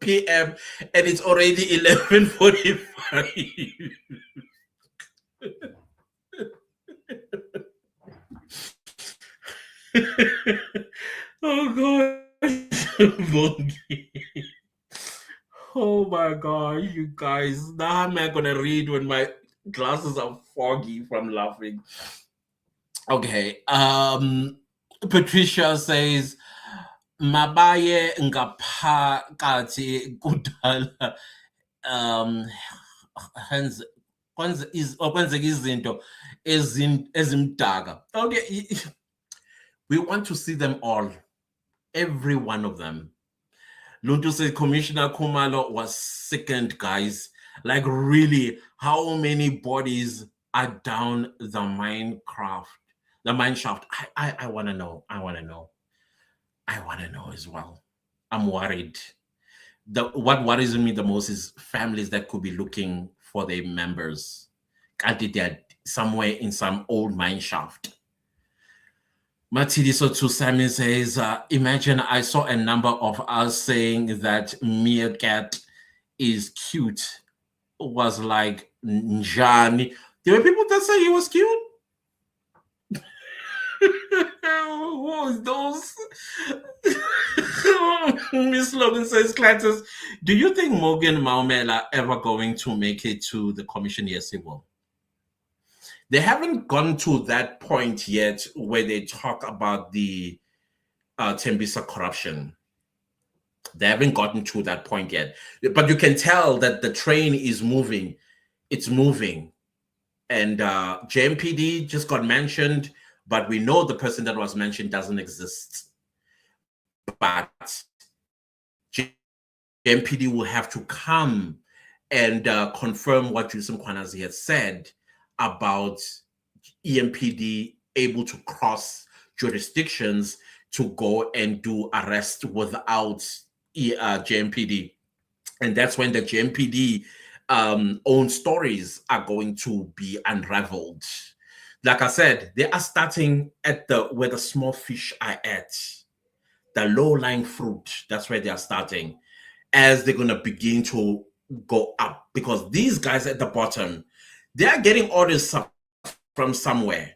p.m. and it's already 11:45. Oh gosh. Oh my gosh, you guys. Now how am I gonna read when my glasses are foggy from laughing? Okay. Patricia says Mabaye ngaphakathi kudala hence kwenzeka izinto ezimdaka. Okay, we want to see them all, every one of them. Luntu says Commissioner Kumalo was sickened, guys. Like, really, how many bodies are down the mine shaft? I want to know. I want to know as well. I'm worried. What worries me the most is families that could be looking for their members. They're somewhere in some old mine shaft. Matidiso to Simon says, imagine I saw a number of us saying that Meerkat is cute. Was like Nhlanha. There were people that say he was cute. Who was those? Miss Logan says, Clantus, do you think Morgan Maumela ever going to make it to the commission? Yes, he will. They haven't gone to that point yet where they talk about the Tembisa corruption. They haven't gotten to that point yet. But you can tell that the train is moving. It's moving. And JMPD just got mentioned, but we know the person that was mentioned doesn't exist. But JMPD will have to come and confirm what Julius Mkhwanazi had said about EMPD able to cross jurisdictions to go and do arrest without JMPD. And that's when the JMPD own stories are going to be unraveled. Like I said, they are starting at where the small fish are at, the low-lying fruit. That's where they are starting, as they're going to begin to go up, because these guys at the bottom, they are getting orders from somewhere.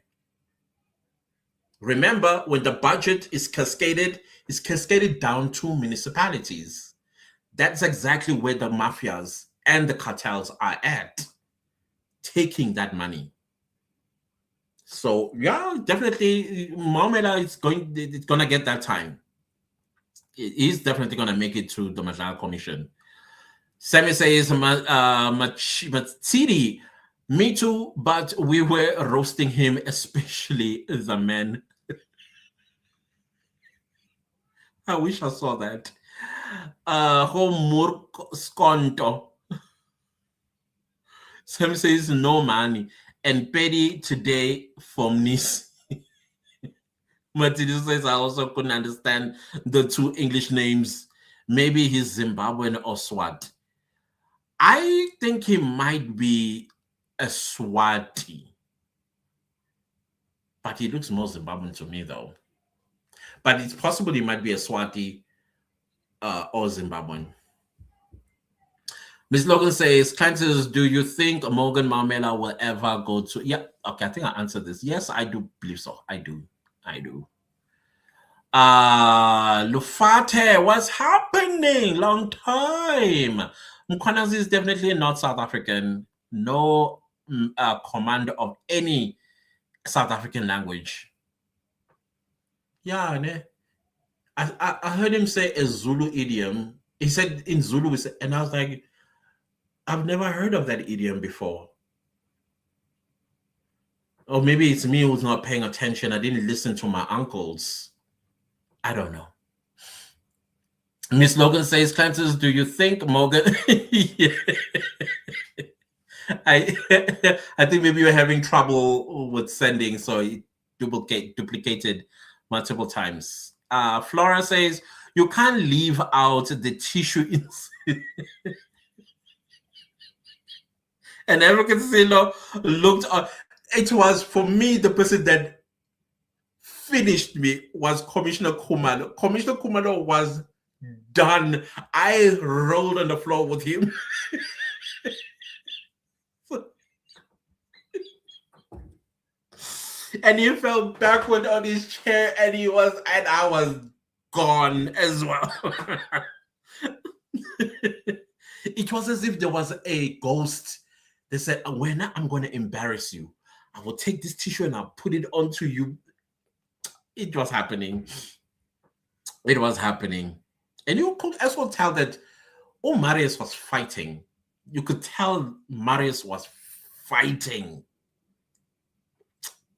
Remember, when the budget is cascaded, it's cascaded down to municipalities. That's exactly where the mafias and the cartels are at, taking that money. So yeah, definitely Maumela is going to get that time. He's definitely going to make it to the Madlanga Commission. Sammy says, Matsiri, me too, but we were roasting him, especially the men. I wish I saw that. Homework sconto. Sam says no money. And Petty today from Nice. Matilda says I also couldn't understand the two English names. Maybe he's Zimbabwean or Swat. I think he might be a Swati. But he looks more Zimbabwean to me, though. But it's possible he might be a Swati or Zimbabwean. Ms. Logan says, Clancy, do you think Morgan Maumela will ever go to... Yeah, okay, I think I answered this. Yes, I do believe so. I do. Lufate, what's happening? Long time. Mkhwanazi is definitely not South African. No command of any South African language. Yeah, ne? I heard him say a Zulu idiom. He said in Zulu, and I was like, I've never heard of that idiom before. Or maybe it's me who's not paying attention. I didn't listen to my uncles. I don't know. Miss Logan says, Clancy, do you think Morgan... I think maybe you're having trouble with sending, so it duplicated multiple times. Flora says, you can't leave out the tissue. And African Sailor looked on. It was, for me, the person that finished me was Commissioner Kumalo. Commissioner Kumalo was done. I rolled on the floor with him. And he fell backward on his chair, and I was gone as well. It was as if there was a ghost. They said, when I'm going to embarrass you, I will take this tissue and I'll put it onto you. It was happening. It was happening. And you could as well tell that, Marius was fighting. You could tell Marius was fighting.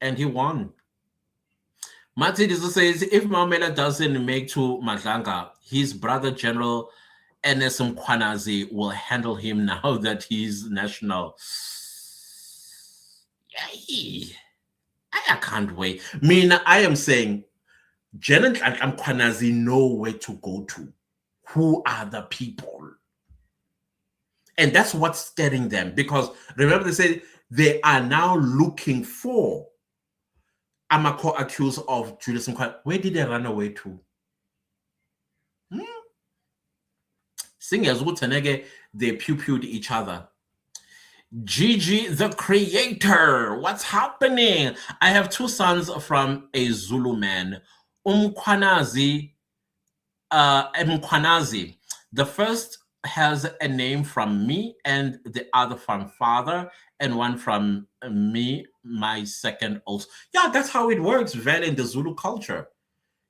And he won. Martin says, if Maumela doesn't make to Madlanga, his brother General Ernest Mkhwanazi will handle him now that he's national. Yay. I can't wait. I am saying, General Mkhwanazi know where to go to. Who are the people? And that's what's scaring them. Because remember, they said they are now looking for Amako accused of Julius Mkhwanazi. Where did they run away to? Singers Wutanege, they pew-pewed each other. Gigi the creator, what's happening? I have two sons from a Zulu man. Mkhwanazi. The first has a name from me and the other from father, and one from me, my second also. Yeah, that's how it works, Vel, in the Zulu culture.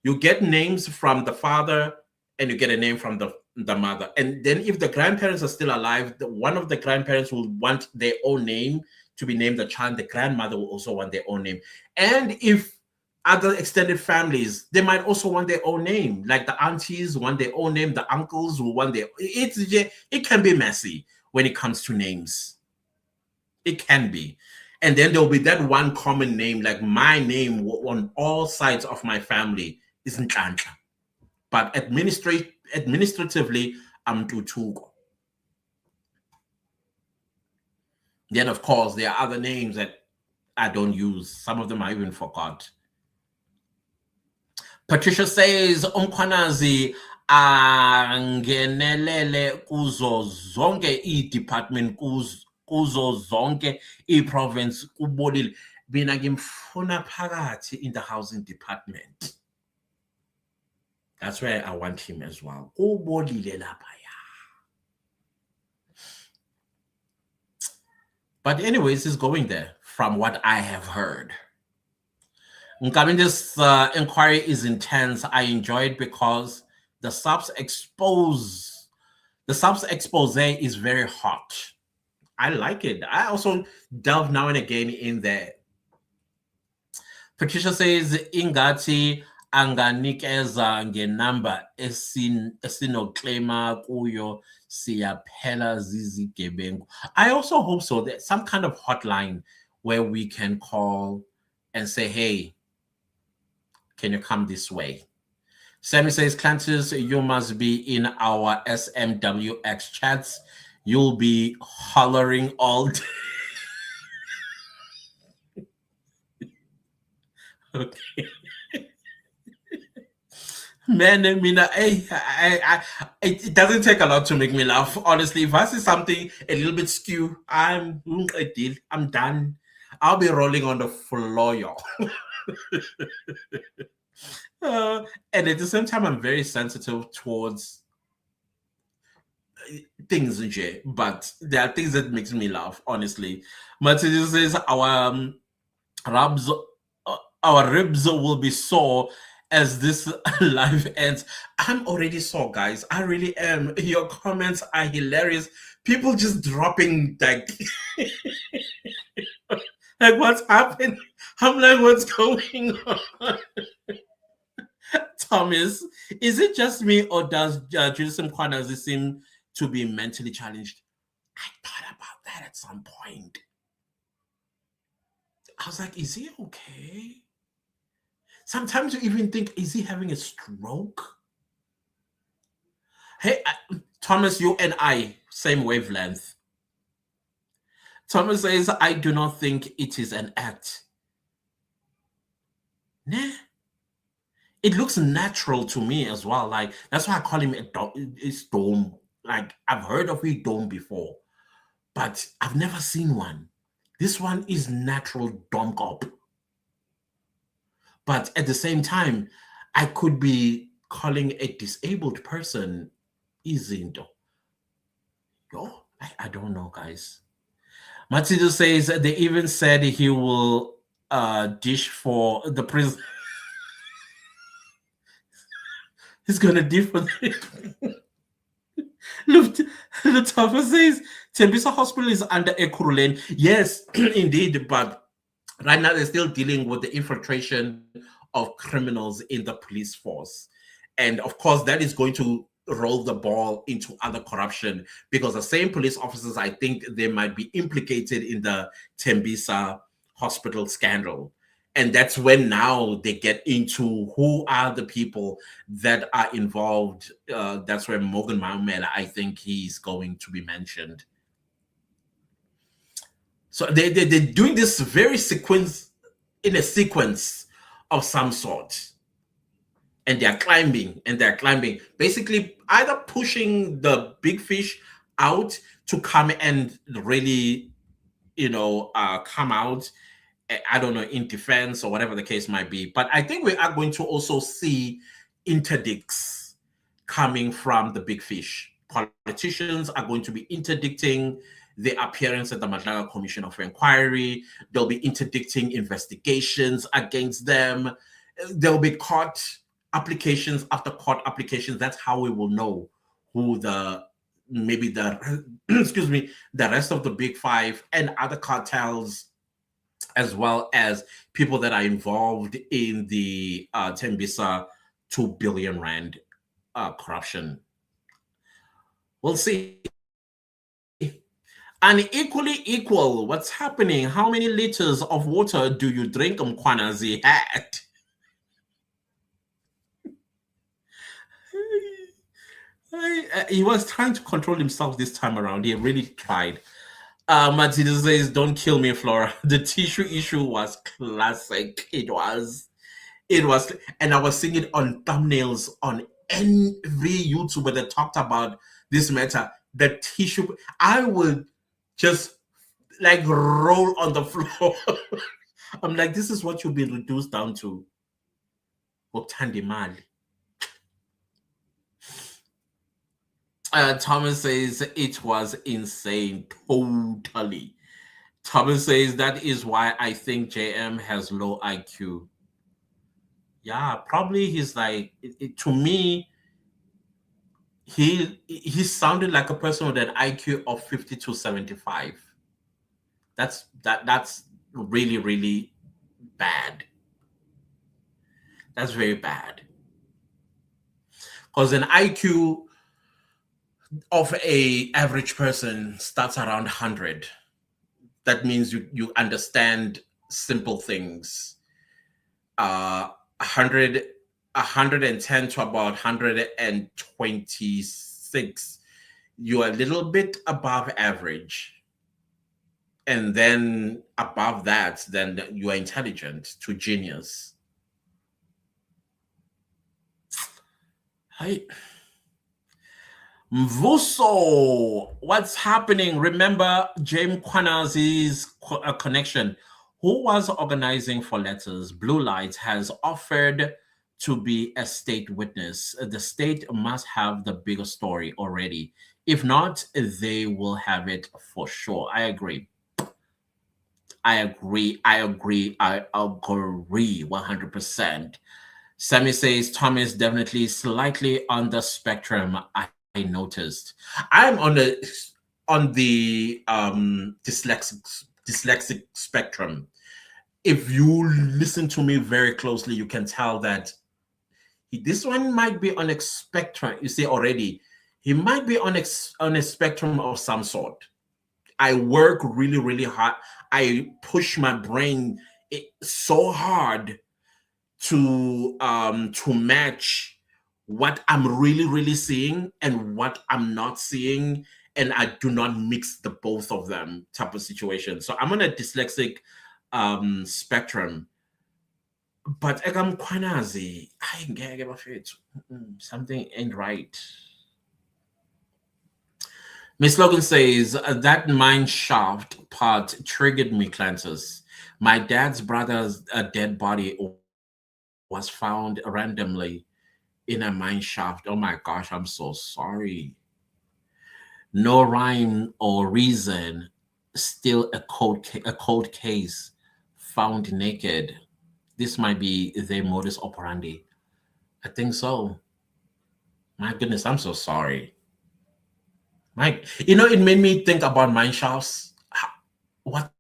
You get names from the father and you get a name from the mother. And then if the grandparents are still alive, one of the grandparents will want their own name to be named the child. The grandmother will also want their own name. And if other extended families, they might also want their own name. Like the aunties want their own name, the uncles will want their. It can be messy when it comes to names. It can be. And then there'll be that one common name, like my name on all sides of my family is Nhlanha. But administratively, I'm Tutuko. Then, of course, there are other names that I don't use. Some of them I even forgot. Patricia says, Mkhwanazi angenelele kuzo zonke i-department kuzo zonke i-province kubolile. Mina ngimfuna phakathi in the housing department. That's where I want him as well. Kubolile laphaya. But anyways, he's going there from what I have heard. This inquiry is intense. I enjoy it because the subs expose is very hot. I like it. I also delve now and again in there. Patricia says ingati anganikeza ngenamba esinoclaima kuyo siyaphela zizigebengu. I also hope so. There's some kind of hotline where we can call and say, hey, can you come this way? Sammy says, Clantis, you must be in our SMWX chats. You'll be hollering all day. Okay. Man, I mean, it doesn't take a lot to make me laugh. Honestly, if I see something a little bit skew, I'm done. I'll be rolling on the floor, y'all. And at the same time, I'm very sensitive towards things, but there are things that makes me laugh, honestly. Matilda says our ribs will be sore as this live ends. I'm already sore, guys. I really am. Your comments are hilarious. People just dropping like like what's happening? I'm like, what's going on? Thomas, is it just me or does Julius Mkhwanazi seem to be mentally challenged? I thought about that at some point. I was like, is he okay? Sometimes you even think, is he having a stroke? Hey, Thomas, you and I, same wavelength. Thomas says, I do not think it is an act. Nah. It looks natural to me as well. Like, that's why I call him a dome. Like, I've heard of a dome before, but I've never seen one. This one is natural dome cop. But at the same time, I could be calling a disabled person isn't. Yo, I don't know, guys. Matsito says they even said he will dish for the prison. He's gonna dish for the Lutafa says Tembisa Hospital is under Ekurhuleni. Yes, indeed, but right now they're still dealing with the infiltration of criminals in the police force. And of course, that is going to roll the ball into other corruption because the same police officers, I think they might be implicated in the Tembisa hospital scandal. And that's when now they get into who are the people that are involved. That's where Morgan Maumela, I think he's going to be mentioned. So they're doing this very sequence in a sequence of some sort. And they're climbing, basically either pushing the big fish out to come and really, come out, I don't know, in defense or whatever the case might be. But I think we are going to also see interdicts coming from the big fish. politicians are going to be interdicting the appearance at the Madlanga Commission of Inquiry. They'll be interdicting investigations against them. There'll be court applications after court applications. That's how we will know who maybe the excuse me, the rest of the big five and other cartels, as well as people that are involved in the Tembisa 2 billion rand corruption. We'll see. Unequally equal. What's happening? How many liters of water do you drink, Mkhwanazi had? He was trying to control himself this time around. He really tried. Matilda says, "Don't kill me, Flora." The tissue issue was classic. It was, and I was seeing it on thumbnails on every YouTuber that talked about this matter. The tissue, I would just like roll on the floor. I'm like, this is what you've been reduced down to. Thomas says it was insane. Totally. Thomas says that is why I think JM has low IQ. Yeah, probably he's like, to me, he sounded like a person with an IQ of 50 to 75. That's really, really bad. That's very bad. Because an IQ of a average person starts around 100. That means you understand simple things. 110 to about 126, you're a little bit above average. And then above that, then you are intelligent to genius. Hi. Mvuso, what's happening? Remember James Mkhwanazi's connection, who was organizing for letters. Blue Light has offered to be a state witness. The state must have the bigger story already. If not, they will have it for sure. I agree. I agree 100%. Sammy says Thomas definitely slightly on the spectrum. I noticed. I'm on the dyslexic spectrum. If you listen to me very closely, you can tell that this one might be on a spectrum. You see already, he might be on a spectrum of some sort. I work really, really hard. I push my brain so hard to match what I'm really, really seeing and what I'm not seeing, and I do not mix the both of them type of situation. So I'm on a dyslexic spectrum. But I'm Mkhwanazi. I ain't give a fit. Something ain't right. Miss Logan says that mine shaft part triggered me, Clantus. My dad's brother's dead body was found randomly in a mine shaft. Oh my gosh, I'm so sorry. No rhyme or reason. Still a cold case. Found naked. This might be their modus operandi. I think so. My goodness, I'm so sorry. Mike, it made me think about mine shafts. What's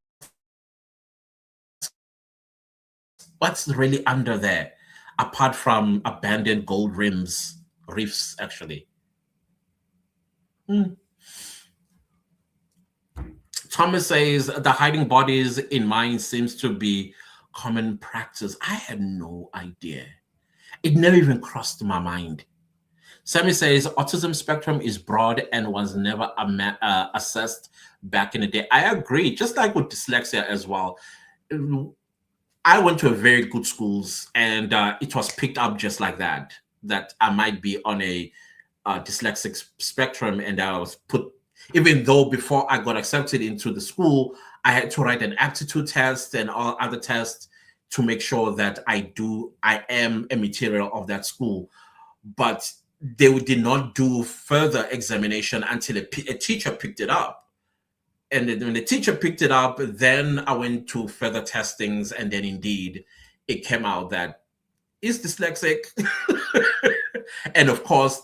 really under there, apart from abandoned gold reefs, actually? Thomas says the hiding bodies in mines seems to be common practice. I had no idea. It never even crossed my mind. Sammy says autism spectrum is broad and was never assessed back in the day. I agree, just like with dyslexia as well. I went to a very good schools, and it was picked up just like that I might be on a dyslexic spectrum, and I was put, even though before I got accepted into the school, I had to write an aptitude test and all other tests to make sure that I am a material of that school. But they did not do further examination until a teacher picked it up. And then when the teacher picked it up, then I went to further testings, and then indeed it came out that he's dyslexic. And of course,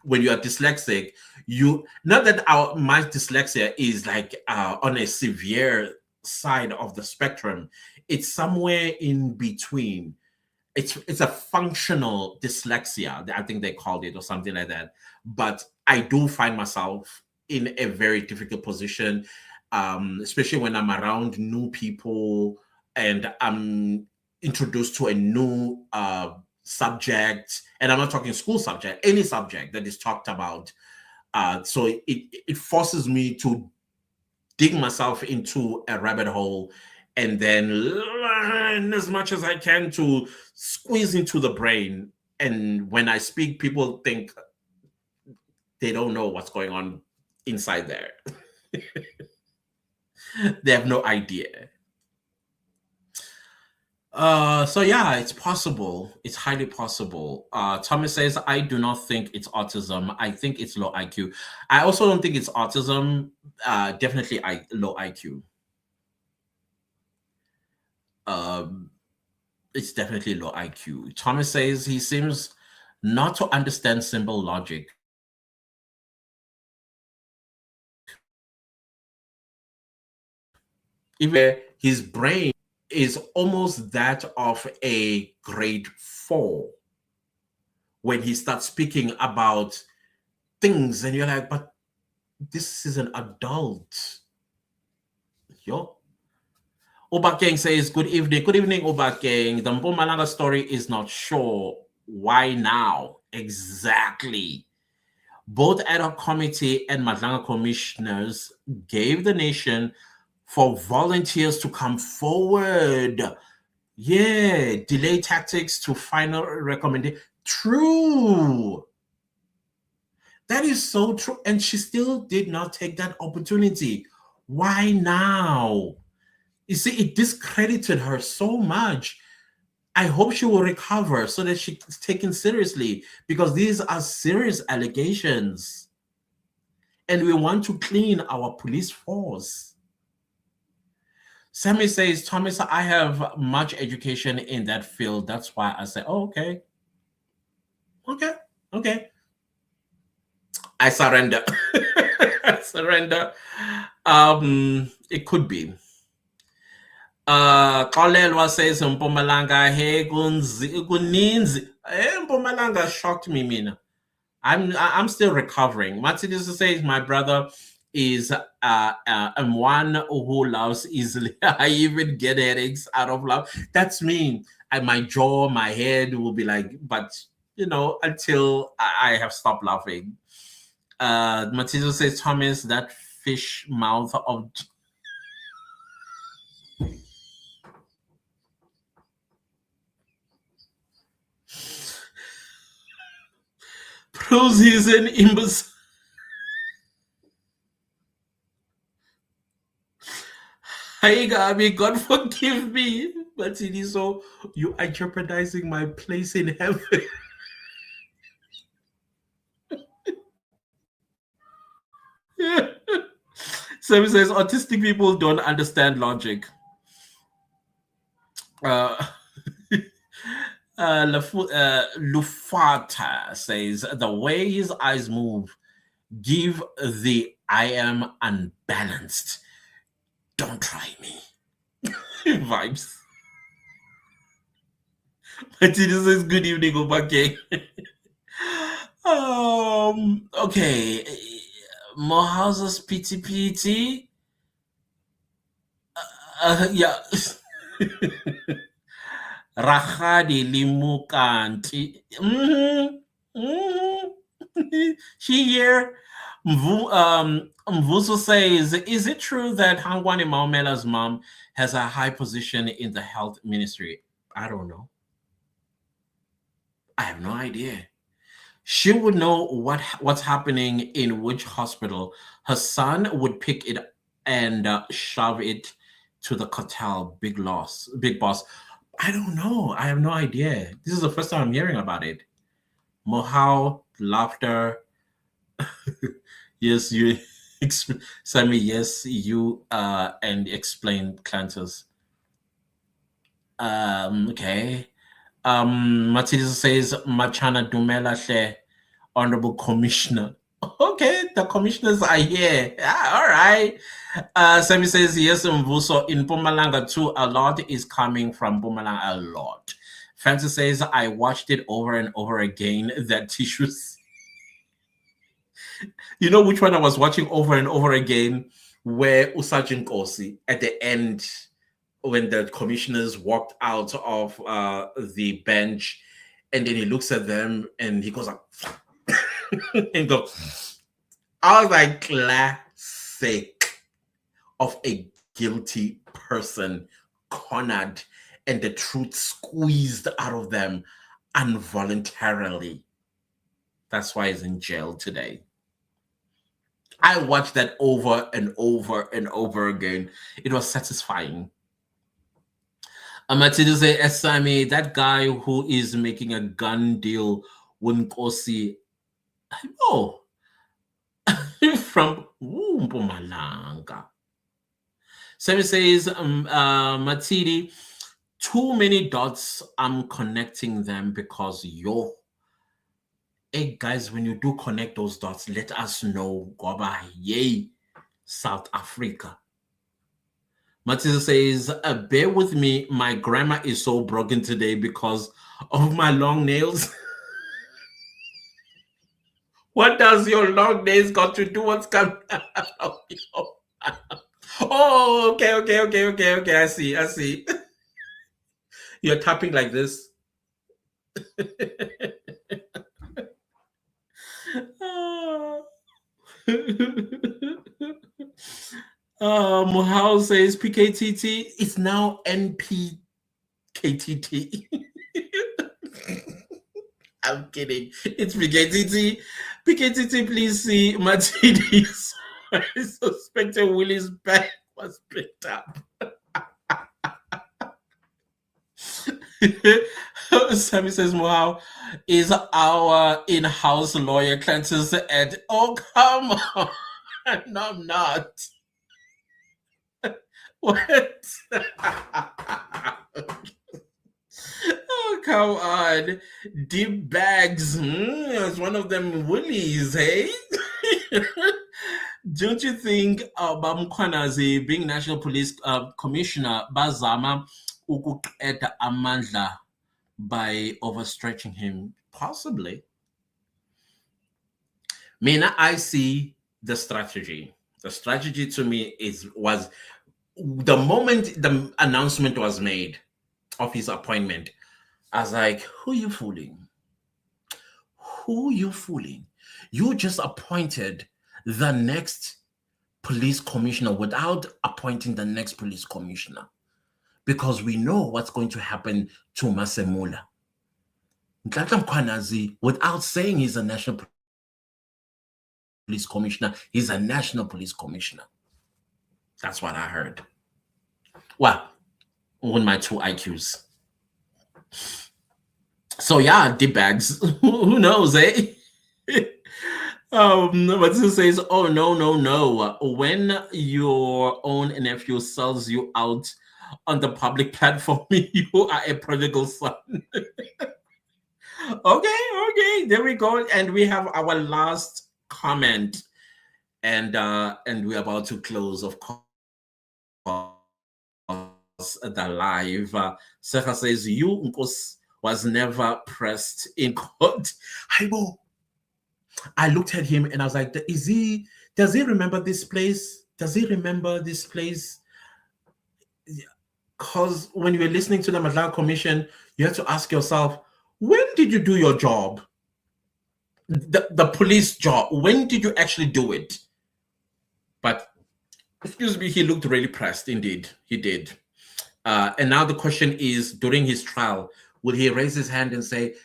when you are dyslexic, you not that my dyslexia is like on a severe side of the spectrum. It's somewhere in between. It's a functional dyslexia, I think they called it, or something like that. But I do find myself in a very difficult position, especially when I'm around new people and I'm introduced to a new subject. And I'm not talking school subject, any subject that is talked about. So it forces me to dig myself into a rabbit hole and then learn as much as I can to squeeze into the brain. And when I speak, people think they don't know what's going on inside there. They have no idea. So yeah, it's possible. It's highly possible. Thomas says, I do not think it's autism. I think it's low IQ. I also don't think it's autism. Definitely low IQ. It's definitely low IQ. Thomas says he seems not to understand simple logic. Even his brain is almost that of a grade 4 when he starts speaking about things, and you're like, but this is an adult. Yo. Obakeng says, good evening. Good evening, Obakeng. The Mpumalanga story is not sure. Why now? Exactly. Both ad hoc committee and Madlanga commissioners gave the nation for volunteers to come forward. Yeah, delay tactics to final recommendation. True. That is so true. And she still did not take that opportunity. Why now? You see, it discredited her so much. I hope she will recover so that she's taken seriously, because these are serious allegations. And we want to clean our police force. Sammy says, Thomas, I have much education in that field. That's why I say, oh, okay. Okay. I surrender. I surrender. It could be. Xolelwa says, Mpumalanga, hey, kuninzi. Mpumalanga shocked me, mina. I'm still recovering. Matidisa says, my brother is one who loves easily. I even get headaches out of love. That's me. My jaw, my head will be like, but until I have stopped laughing. Matidisa says, Thomas, that fish mouth of Prose is an imbecile. Hey, Gabi, God forgive me. But it is so, you are jeopardizing my place in heaven. So he says, autistic people don't understand logic. Lufata says, the way his eyes move give the I am unbalanced. Don't try me. Vibes. But it says, good evening, Obake. Okay. Mohauser's PT. Yeah. Rahadi Limukanti. She here. Mvuso says, is it true that Hangwani Maumela's mom has a high position in the health ministry? I don't know. I have no idea. She would know what's happening in which hospital. Her son would pick it and shove it to the cartel. Big boss. I don't know. I have no idea. This is the first time I'm hearing about it. Mohau laughter. Yes, you. Sammy, yes, you and explain Clantus. Okay. Matilda says Machana Dumela Hle, Honorable Commissioner. Okay, the commissioners are here. Yeah, all right. Sammy says yes, Mvuso in Mpumalanga too. A lot is coming from Mpumalanga. A lot. Francis says I watched it over and over again. That tissues. You know which one I was watching over and over again? Where Usajin Kosi at the end, when the commissioners walked out of the bench, and then he looks at them and he goes like, and goes, I was like, classic of a guilty person cornered and the truth squeezed out of them involuntarily. That's why he's in jail today. I watched that over and over and over again. It was satisfying. Amatiduze Esami, that guy who is making a gun deal with Nkosi, oh, from Mpumalanga. Sammy says, Matidi, too many dots. I'm connecting them because yo. Hey guys, when you do connect those dots, let us know. Goba, yay, South Africa. Matisa says, bear with me. My grammar is so broken today because of my long nails. What does your long nails got to do? What's coming out? Oh, okay. I see. You're tapping like this. Mohau says PKTT is now NPKTT. I'm kidding. It's PKTT. PKTT, please see Martinez. I suspected Willie's back was picked up. Sammy says, wow, is our in-house lawyer Clancy's at, oh, come on. No, I'm not. What? Oh, come on. Deep bags. It's one of them willies, hey? Don't you think Mkhwanazi, being National Police Commissioner, Bazama ukuqeda amandla by overstretching him? Possibly. Mina, I see the strategy. The strategy to me was the moment the announcement was made of his appointment, I was like, who you fooling? Who you fooling? You just appointed the next police commissioner without appointing the next police commissioner, because we know what's going to happen to Masemula. Nhlanhla Mkhwanazi, without saying he's a national police commissioner, he's a national police commissioner. That's what I heard. Well, with my 2 IQs. So yeah, deep bags. Who knows, eh? But this says, oh no. When your own nephew sells you out on the public platform, you are a prodigal son. Okay, there we go. And we have our last comment. And we're about to close, of course, the live. Secha says, you was never pressed in court. I looked at him and I was like, does he remember this place? Does he remember this place? Because when you were listening to the Madlanga Commission, you have to ask yourself, when did you do your job? The police job. When did you actually do it? But, excuse me, he looked really pressed. Indeed, he did. And now the question is, during his trial, will he raise his hand and say,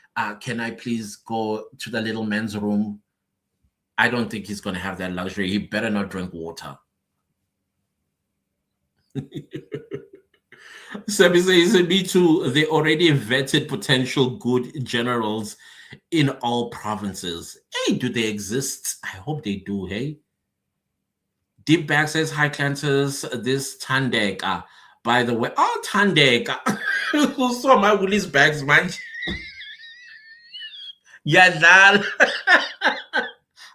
can I please go to the little men's room? I don't think he's going to have that luxury. He better not drink water. Sebi says, me too. They already vetted potential good generals in all provinces. Hey, do they exist? I hope they do, hey? Deep Back says, hi, Clanters. This Tandek. By the way, oh, Tandek. Who saw my Woolies bags, man? Yeah,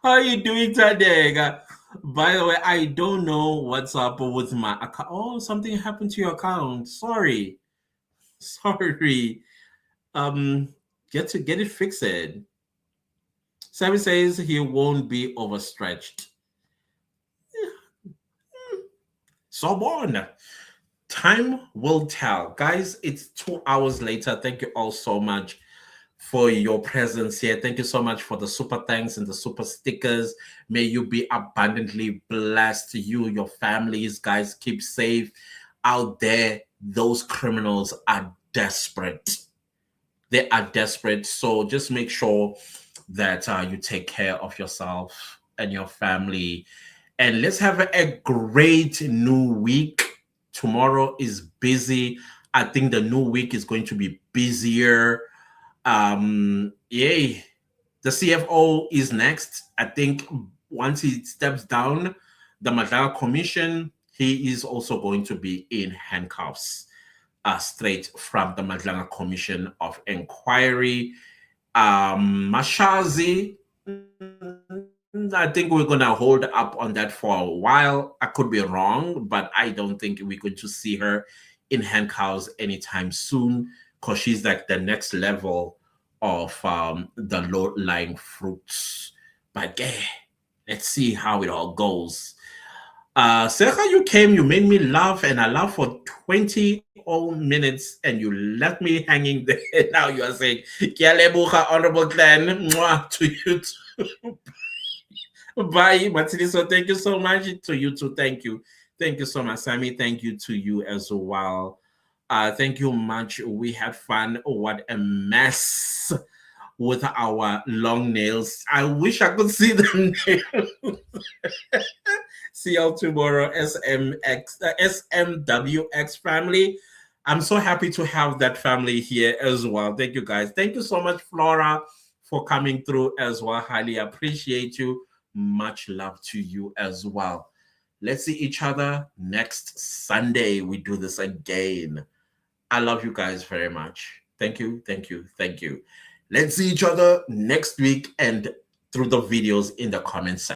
how are you doing, Tandek? By the way, I don't know what's up with my account. Oh, something happened to your account. Sorry. Sorry. Get it fixed. Sammy says he won't be overstretched. So on. Time will tell. Guys, it's 2 hours later. Thank you all so much for your presence here. Thank you so much for the super thanks and the super stickers. May you be abundantly blessed. You, your families, guys, keep safe out there. Those criminals are desperate. They are desperate. So just make sure that you take care of yourself and your family. And let's have a great new week. Tomorrow is busy. I think the new week is going to be busier. Yay. The CFO is next. I think once he steps down, the Madlanga Commission, he is also going to be in handcuffs, straight from the Madlanga Commission of Inquiry. Mkhwanazi, I think we're going to hold up on that for a while. I could be wrong, but I don't think we're going to see her in handcuffs anytime soon, because she's like the next level of the low-lying fruits. But yeah, let's see how it all goes. Serha, you came, you made me laugh, and I laughed for 20 minutes, and you left me hanging there. Now you are saying, Honorable Clan, to you too. Bye, Matili. So thank you so much to you too. Thank you. Thank you so much, Sammy. Thank you to you as well. Thank you much. We had fun. What a mess with our long nails. I wish I could see the nails. See y'all tomorrow, SMWX family. I'm so happy to have that family here as well. Thank you, guys. Thank you so much, Flora, for coming through as well. Highly appreciate you. Much love to you as well. Let's see each other next Sunday. We do this again. I love you guys very much. Thank you, thank you, thank you. Let's see each other next week and through the videos in the comment section.